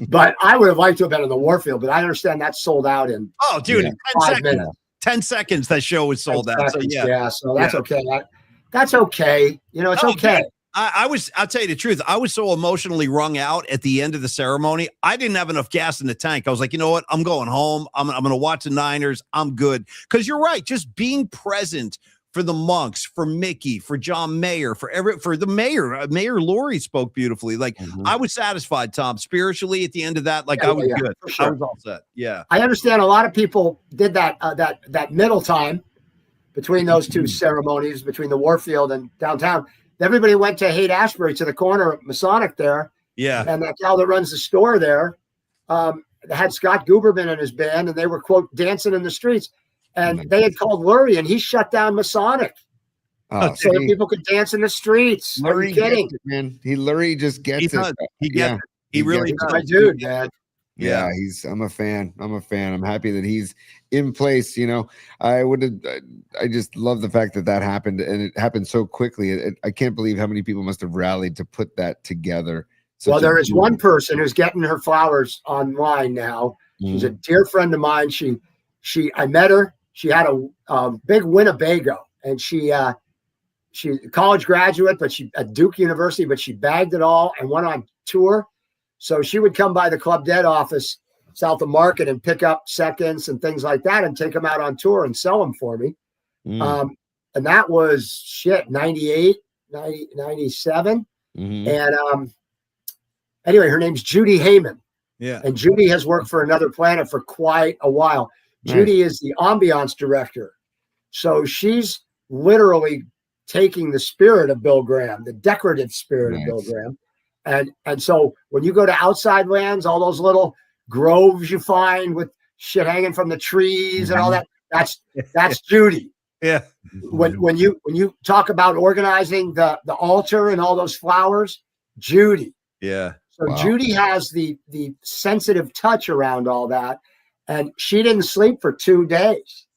But I would have liked to have been in the Warfield, but I understand that's sold out in 10 seconds. 10 seconds that show was sold out. So so that's okay. That's okay. It's okay. I'll tell you the truth. I was so emotionally wrung out at the end of the ceremony. I didn't have enough gas in the tank. I was like, you know what? I'm going home. I'm going to watch the Niners. I'm good. Because you're right. Just being present for the Monks, for Mickey, for John Mayer, for the mayor. Mayor Laurie spoke beautifully. Like I was satisfied, Tom, spiritually at the end of that. Like I was good. Sure. I was all set. Yeah. I understand a lot of people did that middle time between those two ceremonies, between the Warfield and downtown. Everybody went to Haight-Ashbury to the corner of Masonic there. Yeah. And that gal that runs the store there had Scott Guberman in his band, and they were, quote, dancing in the streets. And they had called Lurie, and he shut down Masonic so that people could dance in the streets. Are you kidding? Man. Lurie just gets it. He really does. My dude, man. Yeah, I'm a fan. I'm happy that he's in place. I just love the fact that happened, and it happened so quickly. I can't believe how many people must have rallied to put that together. Well, there is one person who's getting her flowers online now. She's a dear friend of mine. I met her. She had a big Winnebago, and she a college graduate, but she at Duke University, but she bagged it all and went on tour. So she would come by the Club Dead office south of Market and pick up seconds and things like that and take them out on tour and sell them for me. And that was 98, 97. And anyway, her name's Judy Heyman. Yeah. And Judy has worked for Another Planet for quite a while. Judy is the ambiance director. So she's literally taking the spirit of Bill Graham, the decorative spirit of Bill Graham. And so when you go to outside lands, all those little groves you find with shit hanging from the trees and all that, that's Judy. Yeah. When you talk about organizing the altar and all those flowers, Judy. Yeah. So Judy has the sensitive touch around all that. And she didn't sleep for 2 days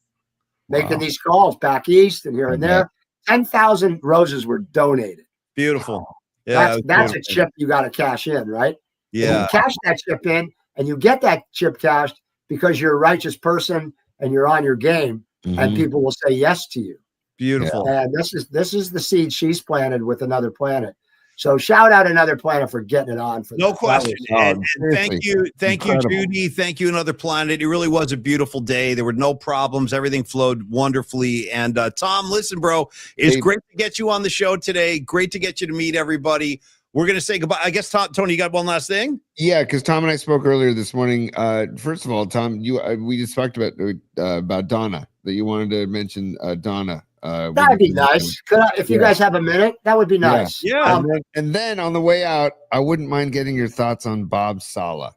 making these calls back east and here and there. 10,000 roses were donated. Beautiful. Yeah. That's a chip you got to cash in, right? Yeah. And you cash that chip in and you get that chip cashed because you're a righteous person and you're on your game and people will say yes to you. Beautiful. And this is the seed she's planted with Another Planet. So shout out Another Planet for getting it on. For no question. And thank you, Judy. Thank you, Another Planet. It really was a beautiful day. There were no problems. Everything flowed wonderfully. And Tom, listen, bro, it's great to get you on the show today. Great to get you to meet everybody. We're going to say goodbye. I guess, Tony, you got one last thing? Yeah, because Tom and I spoke earlier this morning. First of all, Tom, we just talked about Donna, that you wanted to mention Donna. That'd be nice. If you guys have a minute, that would be nice. Yeah. And then on the way out, I wouldn't mind getting your thoughts on Bob Saleh.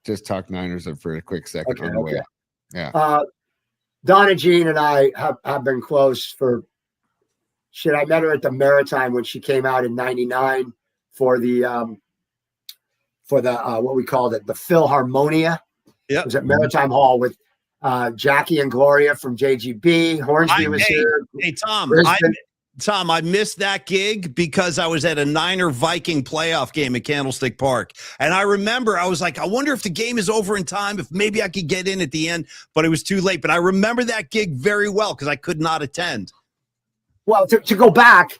Just talk Niners for a quick second on the way out. Yeah. Donna Jean and I have been close for shit. I met her at the Maritime when she came out in '99 for the what we called it, the Philharmonia. Yeah. It was at Maritime Hall with Jackie and Gloria from JGB. Hornsby was here. Hey, Tom, I missed that gig because I was at a Niner Viking playoff game at Candlestick Park. And I remember I was like, I wonder if the game is over in time, if maybe I could get in at the end, but it was too late. But I remember that gig very well because I could not attend. Well, to go back,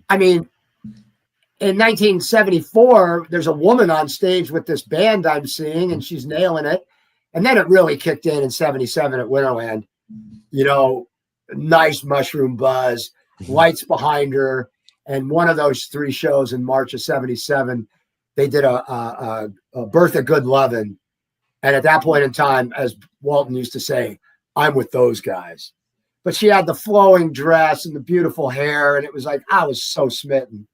I mean, in 1974, there's a woman on stage with this band I'm seeing, and she's nailing it. And then it really kicked in '77 at Winterland. You know, nice mushroom buzz, lights behind her. And one of those 3 shows in March of '77, they did a Birth of Good Lovin'. And at that point in time, as Walton used to say, I'm with those guys. But she had the flowing dress and the beautiful hair. And it was like, I was so smitten.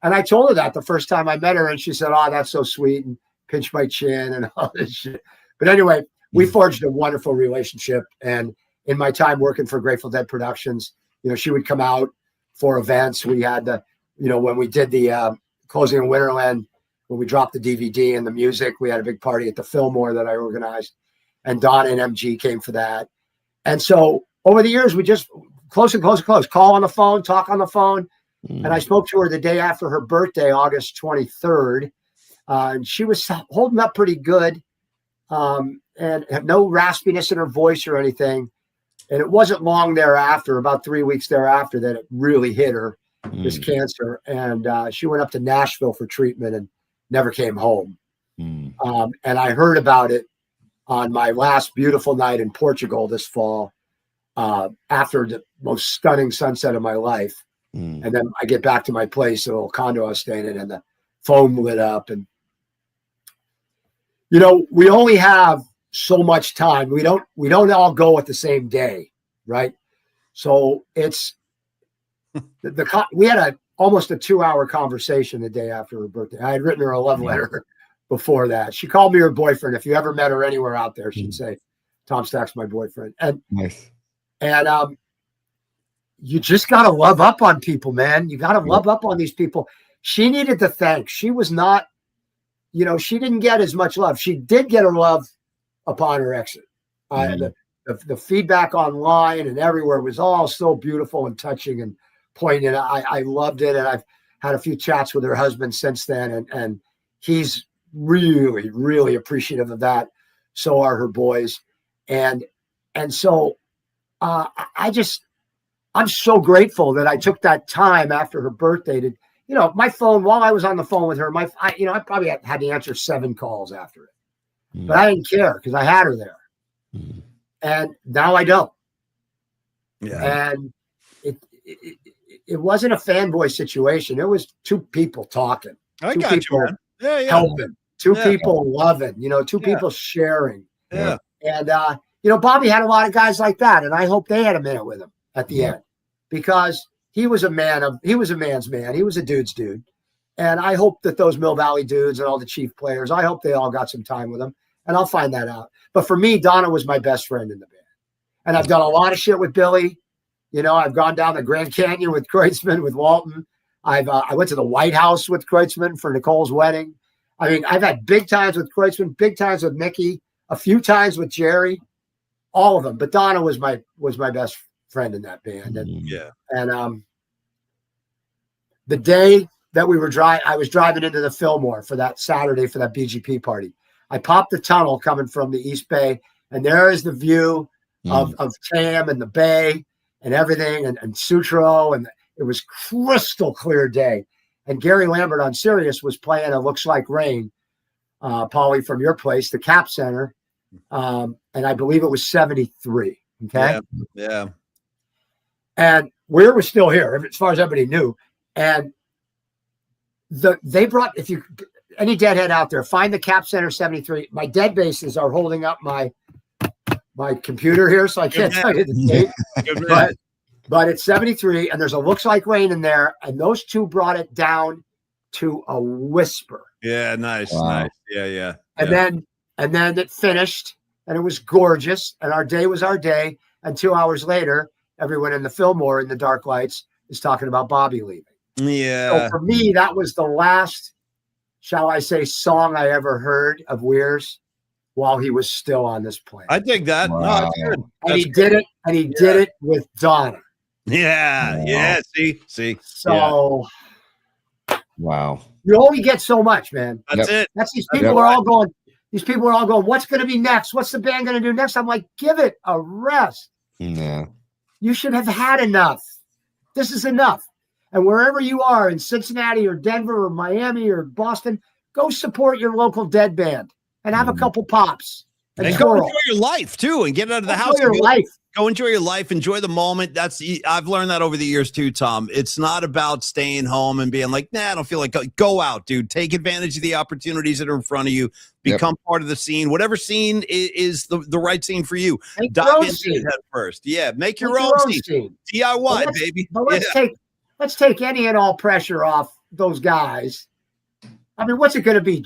And I told her that the first time I met her. And she said, oh, that's so sweet. And pinched my chin and all this shit. But anyway, we forged a wonderful relationship. And in my time working for Grateful Dead Productions, you know, she would come out for events. We had when we did the closing of Winterland, when we dropped the DVD and the music, we had a big party at the Fillmore that I organized. And Donna and MG came for that. And so over the years, we just close, call on the phone, talk on the phone. And I spoke to her the day after her birthday, August 23rd. And she was holding up pretty good. And had no raspiness in her voice or anything. And it wasn't long thereafter, about 3 weeks thereafter, that it really hit her, this cancer. And she went up to Nashville for treatment and never came home. And I heard about it on my last beautiful night in Portugal this fall, after the most stunning sunset of my life. And then I get back to my place, a little condo I was staying in, and the phone lit up. And, you know, we only have so much time. We don't all go at the same day, right? So it's we had almost a 2-hour conversation the day after her birthday. I had written her a love letter before that. She called me her boyfriend. If you ever met her anywhere out there, she'd say, Tom Stack's my boyfriend. And you just got to love up on people, man. You got to love up on these people. She needed the thanks. She was not, you know, she didn't get as much love. She did get her love upon her exit. The feedback online and everywhere was all so beautiful and touching and poignant. I loved it. And I've had a few chats with her husband since then. And he's really, really appreciative of that. So are her boys. And so I'm so grateful that I took that time after her birthday to, you know, my phone, while I was on the phone with her, I probably had to answer 7 calls after it. But I didn't care because I had her there. And now I don't. Yeah. And it wasn't a fanboy situation. It was 2 people talking. I got you, man. Yeah. Helping. 2 people loving, you know, 2 people sharing. Yeah. And, you know, Bobby had a lot of guys like that. And I hope they had a minute with him at the end, because he was a man's man. He was a dude's dude. And I hope that those Mill Valley dudes and all the Chief players, I hope they all got some time with him. And I'll find that out. But for me, Donna was my best friend in the band. And I've done a lot of shit with Billy. You know, I've gone down the Grand Canyon with Kreutzmann, with Walton. I went to the White House with Kreutzmann for Nicole's wedding. I mean, I've had big times with Kreutzmann, big times with Mickey, a few times with Jerry, all of them. But Donna was my best friend in that band. And the day that I was driving into the Fillmore for that Saturday for that BGP party. I popped the tunnel coming from the East Bay, and there is the view of Tam and the Bay and everything, and Sutro, and it was crystal clear day. And Gary Lambert on Sirius was playing "It Looks Like Rain," Paulie, from your place, the Cap Center, and I believe it was 73. Okay, yeah. And Weir was still here, as far as everybody knew, and they brought, if you any deadhead out there, find the Cap Center 73. My dead bases are holding up my computer here, so I can't tell you the date. But it's 73, and there's a "Looks Like Rain" in there, and those two brought it down to a whisper. Yeah, nice, nice. Yeah. And then it finished, and it was gorgeous, and our day was our day. And 2 hours later, everyone in the Fillmore in the dark lights is talking about Bobby leaving. Yeah. So for me, that was the last, shall I say, song I ever heard of Weir's while he was still on this planet. I dig that. Wow. No, that's good. And he did it, and he did it with Donna. Yeah. See. So wow. you only get so much, man. That's it. That's these people are all going. These people are all going. What's going to be next? What's the band going to do next? I'm like, give it a rest. Yeah. You should have had enough. This is enough. And wherever you are in Cincinnati or Denver or Miami or Boston, go support your local dead band and have a couple pops. And go enjoy your life too, and get out of the house. Your life. Go enjoy your life. Enjoy the moment. I've learned that over the years too, Tom. It's not about staying home and being like, nah, I don't feel like go out, dude. Take advantage of the opportunities that are in front of you. Become part of the scene. Whatever scene is the right scene for you. Dive into it head first. Yeah, make your own scene. DIY, baby. But let's take any and all pressure off those guys. I mean, what's it going to be?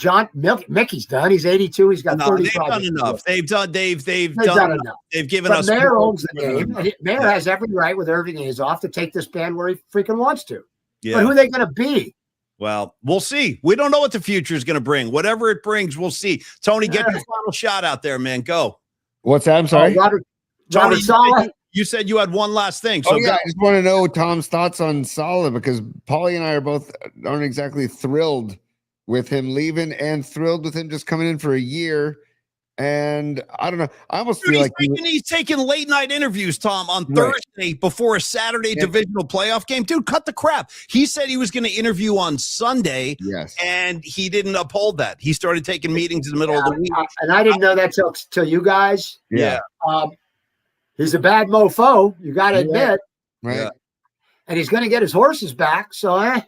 Mickey's done. He's 82. He's got 30. They've done enough. They've done enough. They've given us. Mayor owns the name. Mayor has every right, with Irving Hayes off, to take this band where he freaking wants to. Yeah. But who are they going to be? Well, we'll see. We don't know what the future is going to bring. Whatever it brings, we'll see. Tony, get your final shot out there, man. Go. What's that? I'm sorry. Robert Saleh. You said you had one last thing. So I just want to know Tom's thoughts on Saleh, because Paulie and I aren't exactly thrilled with him leaving and thrilled with him just coming in for a year. And I don't know. I almost feel like he's taking late night interviews, Tom, on Thursday before a Saturday divisional playoff game. Dude, cut the crap. He said he was going to interview on Sunday. Yes. And he didn't uphold that. He started taking meetings in the middle of the week. And I didn't know that till you guys. Yeah. He's a bad mofo. You got to admit. Right. Yeah. And he's going to get his horses back. So,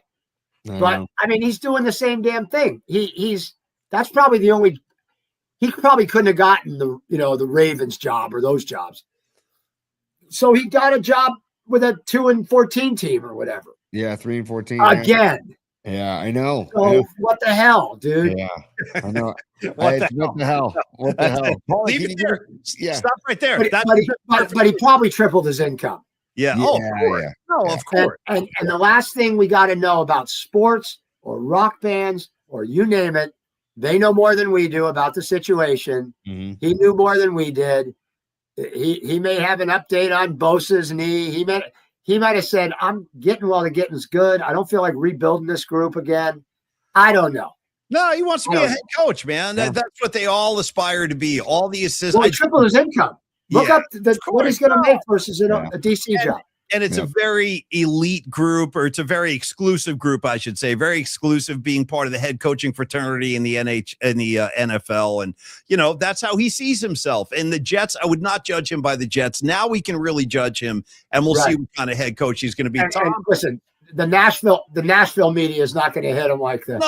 But I mean, he's doing the same damn thing. That's probably the only. He probably couldn't have gotten the Ravens job or those jobs. So he got a job with a 2-14 team or whatever. Yeah, 3-14 again. Yeah, I know. So what the hell, dude? Yeah, I know. What the hell? What the hell? Paulie, leave it there. Stop right there. But he probably tripled his income. Yeah. Yeah, Oh, of course. yeah. No, of course. And the last thing we got to know about sports or rock bands or you name it, they know more than we do about the situation. Mm-hmm. He knew more than we did. He may have an update on Bosa's knee. He might have said, I'm getting while the getting's good. I don't feel like rebuilding this group again. I don't know. No, he wants to be a head coach, man. Yeah. That's what they all aspire to be. All the assistants. Well, triple his income. Look up what he's going to make versus a DC job. And it's a very elite group, or it's a very exclusive group, I should say. Very exclusive, being part of the head coaching fraternity in the NFL. And, that's how he sees himself. And the Jets, I would not judge him by the Jets. Now we can really judge him, and we'll see what kind of head coach he's going to be. And listen, the Nashville media is not going to hit him like this.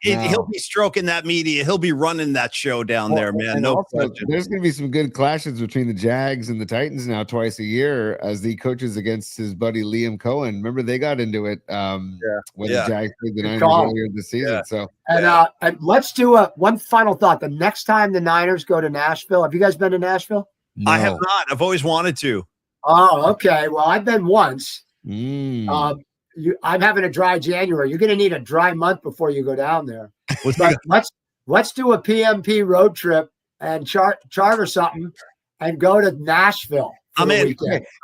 He'll be stroking that media. He'll be running that show down there, man. No question. There's going to be some good clashes between the Jags and the Titans now twice a year as the coaches against his buddy Liam Cohen. Remember they got into it when the Jags played the Niners earlier this season. Yeah. So and let's do one final thought. The next time the Niners go to Nashville, have you guys been to Nashville? No. I have not. I've always wanted to. Oh, okay. Well, I've been once. Mm. I'm having a dry January. You're going to need a dry month before you go down there. But let's do a PMP road trip and charter something and go to Nashville. I'm in.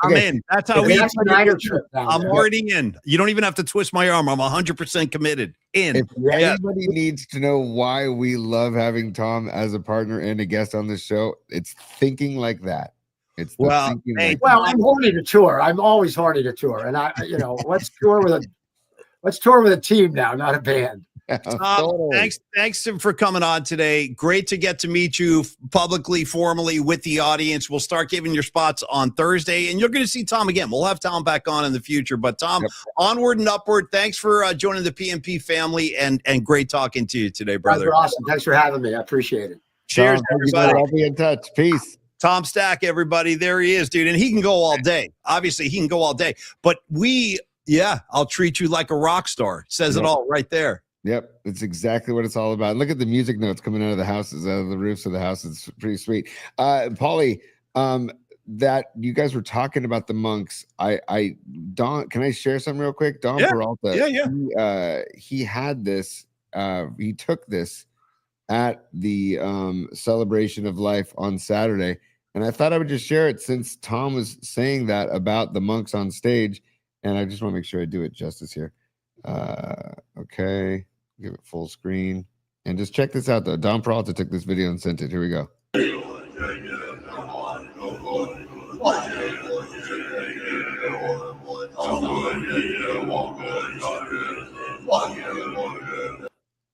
I'm in. That's how we. That's a Niner trip. I'm already in. You don't even have to twist my arm. I'm 100% committed. In. If anybody needs to know why we love having Tom as a partner and a guest on this show, it's thinking like that. It's I'm horny to tour. I'm always horny to tour, and let's tour with a team now, not a band. Thanks for coming on today. Great to get to meet you publicly, formally with the audience. We'll start giving your spots on Thursday, and you're going to see Tom again. We'll have Tom back on in the future, but Tom, onward and upward. Thanks for joining the PMP family, and great talking to you today, brother. That's awesome. Thanks for having me. I appreciate it. Cheers, everybody. I'll be in touch. Peace. Tom Stack, everybody. There he is, dude. And he can go all day. Obviously, he can go all day. But I'll treat you like a rock star. Says it all right there. Yep. It's exactly what it's all about. Look at the music notes coming out of the houses, out of the roofs of the house. It's pretty sweet. Paulie, that you guys were talking about the monks. Don, can I share something real quick? Don Peralta. He had this, he took this at the celebration of life on Saturday. And I thought I would just share it since Tom was saying that about the monks on stage. And I just want to make sure I do it justice here. Okay. Give it full screen. And just check this out, though. Don Peralta took this video and sent it. Here we go.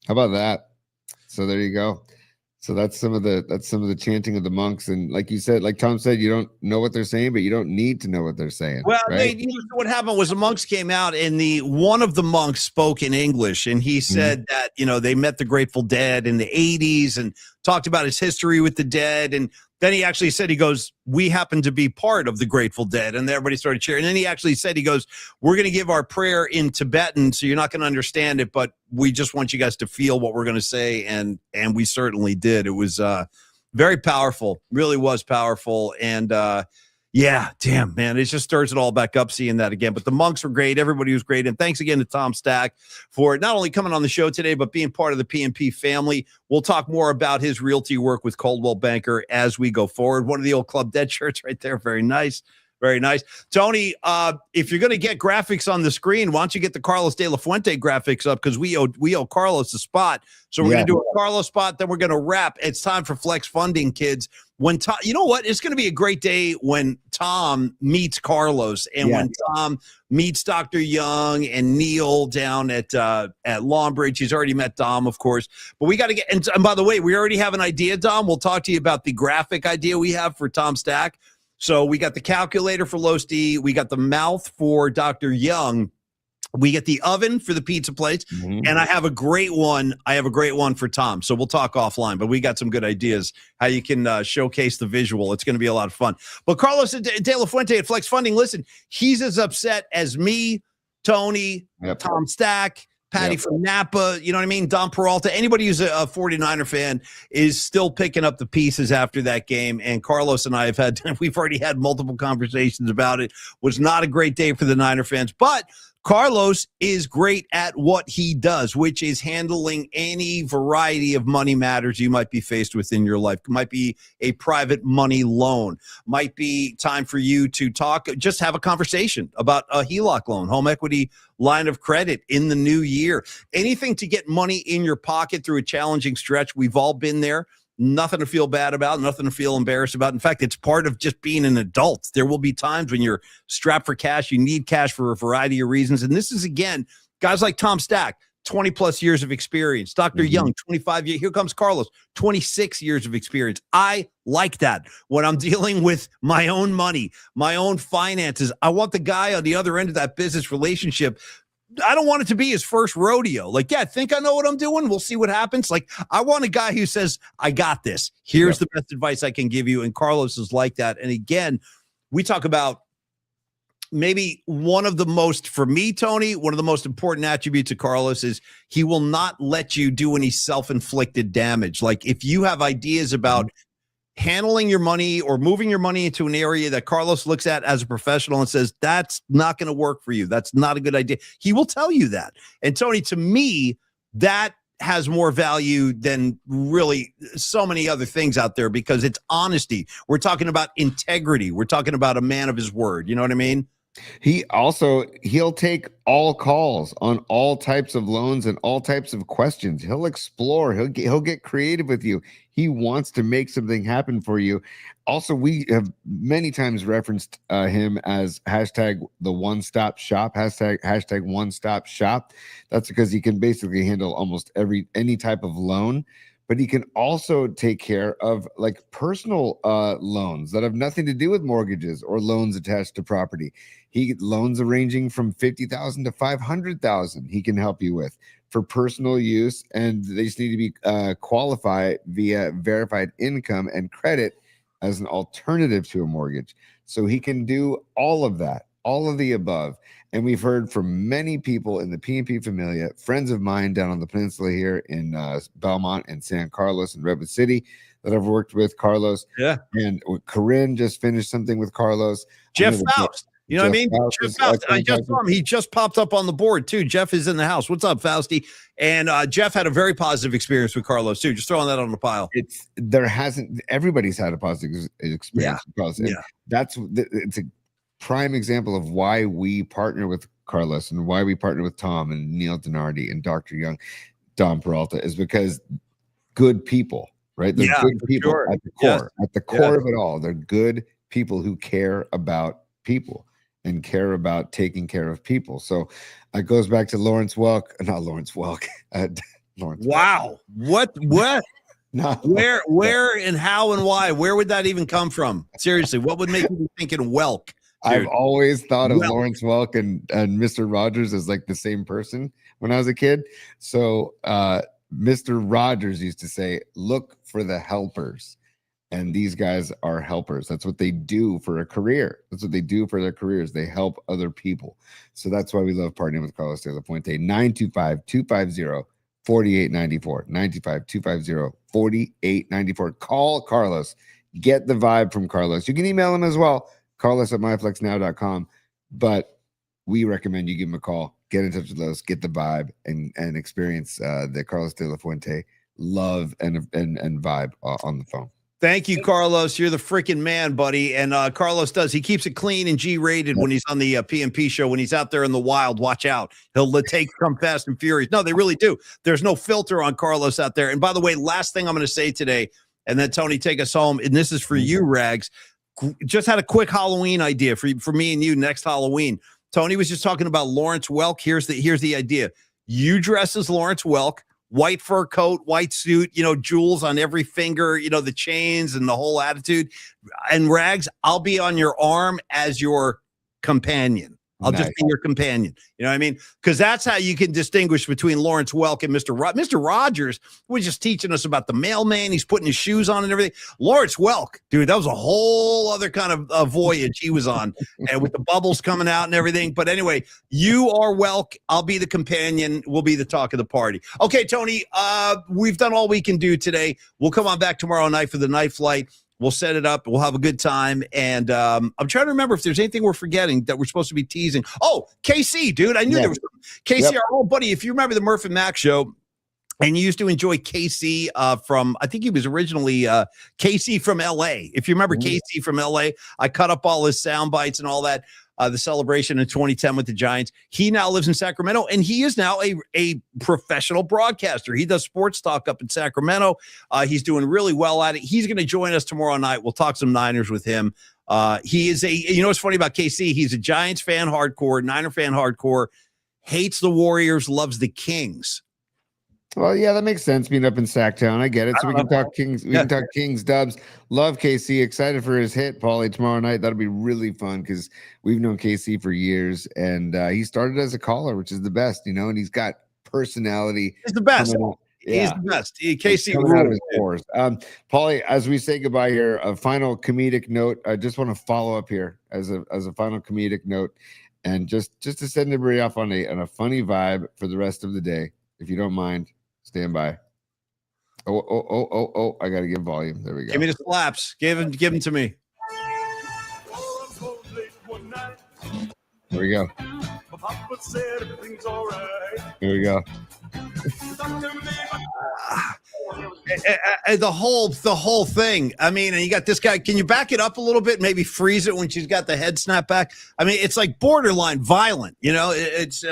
How about that? So there you go. So that's some of the chanting of the monks, and like you said, like Tom said, you don't know what they're saying, but you don't need to know what they're saying. Well, right? What happened was the monks came out, and one of the monks spoke in English, and he said that they met the Grateful Dead in the '80s and talked about his history with the Dead, and then he actually said, he goes, we happen to be part of the Grateful Dead. And everybody started cheering. And then he actually said, he goes, we're going to give our prayer in Tibetan, so you're not going to understand it, but we just want you guys to feel what we're going to say. And we certainly did. It was very powerful, really was powerful. And damn, man, it just stirs it all back up seeing that again. But the monks were great. Everybody was great. And thanks again to Tom Stack for not only coming on the show today, but being part of the PMP family. We'll talk more about his realty work with Coldwell Banker as we go forward. One of the old Club Dead shirts right there. Very nice. Very nice. Tony, if you're going to get graphics on the screen, why don't you get the Carlos De La Fuente graphics up, because we owe Carlos a spot. So we're going to do a Carlos spot, then we're going to wrap. It's time for flex funding, kids. When Tom, you know what? It's going to be a great day when Tom meets Carlos, and when Tom meets Dr. Young and Neil down at Longbridge. He's already met Dom, of course. But we got to get, and by the way, we already have an idea, Dom. We'll talk to you about the graphic idea we have for Tom Stack. So we got the calculator for Los D. We got the mouth for Dr. Young. We get the oven for the pizza plates. And I have a great one. For Tom. So we'll talk offline, but we got some good ideas how you can showcase the visual. It's going to be a lot of fun. But Carlos De La Fuente at Flex Funding, listen, he's as upset as me, Tony, Tom Stack, Patty from Napa, you know what I mean? Don Peralta, anybody who's a 49er fan is still picking up the pieces after that game. And Carlos and I we've already had multiple conversations about it. Was not a great day for the Niner fans, but Carlos is great at what he does, which is handling any variety of money matters you might be faced with in your life. It might be a private money loan, might be time for you to talk, just have a conversation about a HELOC loan, home equity line of credit in the new year, anything to get money in your pocket through a challenging stretch. We've all been there. Nothing to feel bad about, nothing to feel embarrassed about. In fact, it's part of just being an adult. There will be times when you're strapped for cash. You need cash for a variety of reasons. And this is, again, guys like Tom Stack, 20 plus years of experience. Dr. Young, 25 years. Here comes Carlos, 26 years of experience. I like that. When I'm dealing with my own money, my own finances, I want the guy on the other end of that business relationship. I don't want it to be his first rodeo. Like, yeah, I think I know what I'm doing. We'll see what happens. Like, I want a guy who says, I got this. Here's the best advice I can give you. And Carlos is like that. And again, we talk about maybe one of the most, for me, Tony, one of the most important attributes of Carlos is he will not let you do any self-inflicted damage. Like, if you have ideas about handling your money or moving your money into an area that Carlos looks at as a professional and says, that's not going to work for you, that's not a good idea, he will tell you that. And Tony, to me, that has more value than really so many other things out there, because it's honesty. We're talking about integrity. We're talking about a man of his word. You know what I mean? He'll take all calls on all types of loans and all types of questions. He'll explore. He'll get creative with you. He wants to make something happen for you. Also, we have many times referenced him as hashtag the one-stop shop, hashtag one-stop shop. That's because he can basically handle almost any type of loan. But he can also take care of like personal loans that have nothing to do with mortgages or loans attached to property. He loans ranging from $50,000 to $500,000. He can help you with for personal use, and they just need to be qualified via verified income and credit as an alternative to a mortgage. So he can do all of that, all of the above. And we've heard from many people in the PMP Familia, friends of mine down on the peninsula here in Belmont and San Carlos and Redwood City that I've worked with Carlos. Yeah. And Corinne just finished something with Carlos. Jeff Faust. You know what I mean? Jeff Faust. I just saw him. He just popped up on the board too. Jeff is in the house. What's up, Fausty? And Jeff had a very positive experience with Carlos too. Just throwing that on the pile. Everybody's had a positive experience with Carlos. And it's a prime example of why we partner with Carlos and why we partner with Tom and Neil Denardi and Dr. Young, Don Peralta, is because good people, right? They're good people at the core. At the core of it all, they're good people who care about people and care about taking care of people. So it goes back to Lawrence Welk. Lawrence. Wow. What? Where and how and why? Where would that even come from? Seriously, what would make you be thinking Welk? Dude. I've always thought of Lawrence Welk and Mr. Rogers as like the same person when I was a kid. So Mr. Rogers used to say, look for the helpers. And these guys are helpers. That's what they do for a career. That's what they do for their careers. They help other people. So that's why we love partnering with Carlos de la Puente. 925-250-4894. 925-250-4894. Call Carlos. Get the vibe from Carlos. You can email him as well. Carlos@myflexnow.com. But we recommend you give him a call. Get in touch with us. Get the vibe and experience the Carlos de la Fuente love and vibe on the phone. Thank you, Carlos. You're the freaking man, buddy. And Carlos he keeps it clean and G-rated when he's on the PMP show. When he's out there in the wild, watch out. He'll take some Fast and Furious. No, they really do. There's no filter on Carlos out there. And by the way, last thing I'm going to say today, and then Tony, take us home. And this is for you, Rags. Just had a quick Halloween idea for me and you next Halloween. Tony was just talking about Lawrence Welk. Here's the idea. You dress as Lawrence Welk. White fur coat, white suit, jewels on every finger, the chains and the whole attitude. And Rags, I'll be on your arm as your companion. I'll just be your companion. You know what I mean? Because that's how you can distinguish between Lawrence Welk and Mr. Rogers was just teaching us about the mailman. He's putting his shoes on and everything. Lawrence Welk, dude, that was a whole other kind of voyage he was on, and with the bubbles coming out and everything. But anyway, you are Welk. I'll be the companion. We'll be the talk of the party. Okay, Tony, we've done all we can do today. We'll come on back tomorrow night for the night flight. We'll set it up. We'll have a good time. And I'm trying to remember if there's anything we're forgetting that we're supposed to be teasing. Oh, KC, dude. I knew there was KC, our old buddy. If you remember the Murph and Mac show, and you used to enjoy KC from, I think he was originally KC from LA. If you remember KC from LA, I cut up all his sound bites and all that. The celebration in 2010 with the Giants. He now lives in Sacramento, and he is now a professional broadcaster. He does sports talk up in Sacramento. He's doing really well at it. He's going to join us tomorrow night. We'll talk some Niners with him. He is what's funny about KC? He's a Giants fan hardcore, Niner fan hardcore, hates the Warriors, loves the Kings. Well, yeah, that makes sense. Being up in Sacktown, I get it. So we can talk Kings. We can talk Kings dubs. Love KC. Excited for his hit, Paulie, tomorrow night. That'll be really fun because we've known KC for years, and he started as a caller, which is the best, and he's got personality. He's the best. Yeah. He's the best. KC coming out of his pores. Paulie, as we say goodbye here, a final comedic note. I just want to follow up here as a final comedic note, and just to send everybody off on a funny vibe for the rest of the day, if you don't mind. Stand by. Oh! I gotta give volume. There we go. Give me the slaps. Give them to me. There we go. Here we go. The whole thing. I mean, and you got this guy. Can you back it up a little bit? Maybe freeze it when she's got the head snapped back. I mean, it's like borderline violent. It's.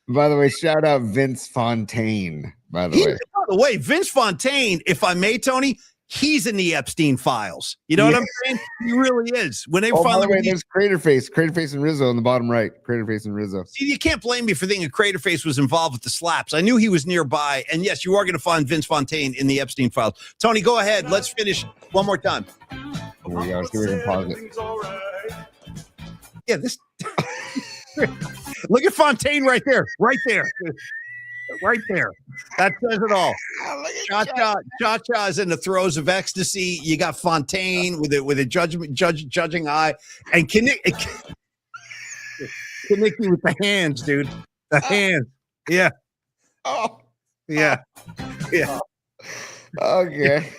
By the way, shout out Vince Fontaine. By the way, Vince Fontaine, if I may, Tony, he's in the Epstein files. You know what I'm saying? He really is. When they finally, by the way, there's Crater Face and Rizzo on the bottom right. Crater Face and Rizzo. See, you can't blame me for thinking Crater Face was involved with the slaps. I knew he was nearby, and yes, you are going to find Vince Fontaine in the Epstein files. Tony, go ahead. Let's finish one more time. There we go. See if we can pause it. Yeah, this. Look at Fontaine right there. Right there. That says it all. Cha-cha is in the throes of ecstasy. You got Fontaine with a judging eye, and Kaniki with the hands, dude. The hands. Yeah. Oh. Yeah. Yeah. Okay.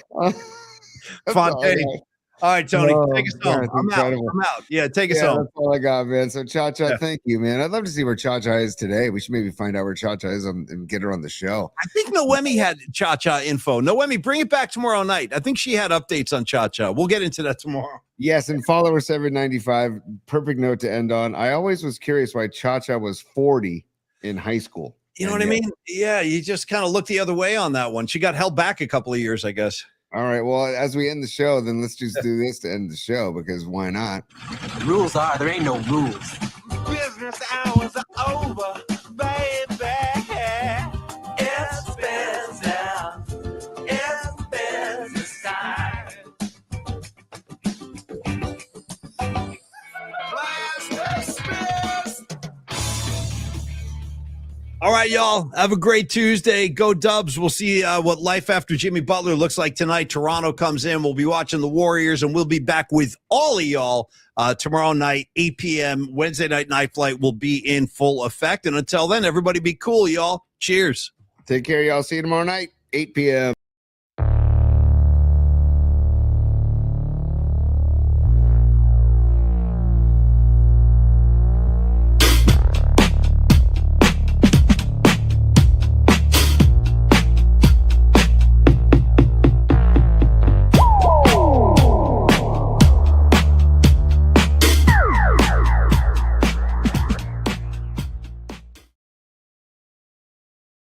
Fontaine. All right, Tony, take us home. I'm out. Yeah, take us home. That's all I got, man. So Cha-Cha, thank you, man. I'd love to see where Cha-Cha is today. We should maybe find out where Cha-Cha is and get her on the show. I think Noemi had Cha-Cha info. Noemi, bring it back tomorrow night. I think she had updates on Cha-Cha. We'll get into that tomorrow. Yes, and follower 795, perfect note to end on. I always was curious why Cha-Cha was 40 in high school. You know what I mean? Yeah, you just kind of looked the other way on that one. She got held back a couple of years, I guess. All right. Well, as we end the show, then let's just do this to end the show because why not? The rules are there ain't no rules. Business hours are over, baby. It's business. It's business time. All right, y'all. Have a great Tuesday. Go Dubs. We'll see what life after Jimmy Butler looks like tonight. Toronto comes in. We'll be watching the Warriors, and we'll be back with all of y'all tomorrow night, 8 p.m. Wednesday night flight will be in full effect. And until then, everybody be cool, y'all. Cheers. Take care, y'all. See you tomorrow night, 8 p.m.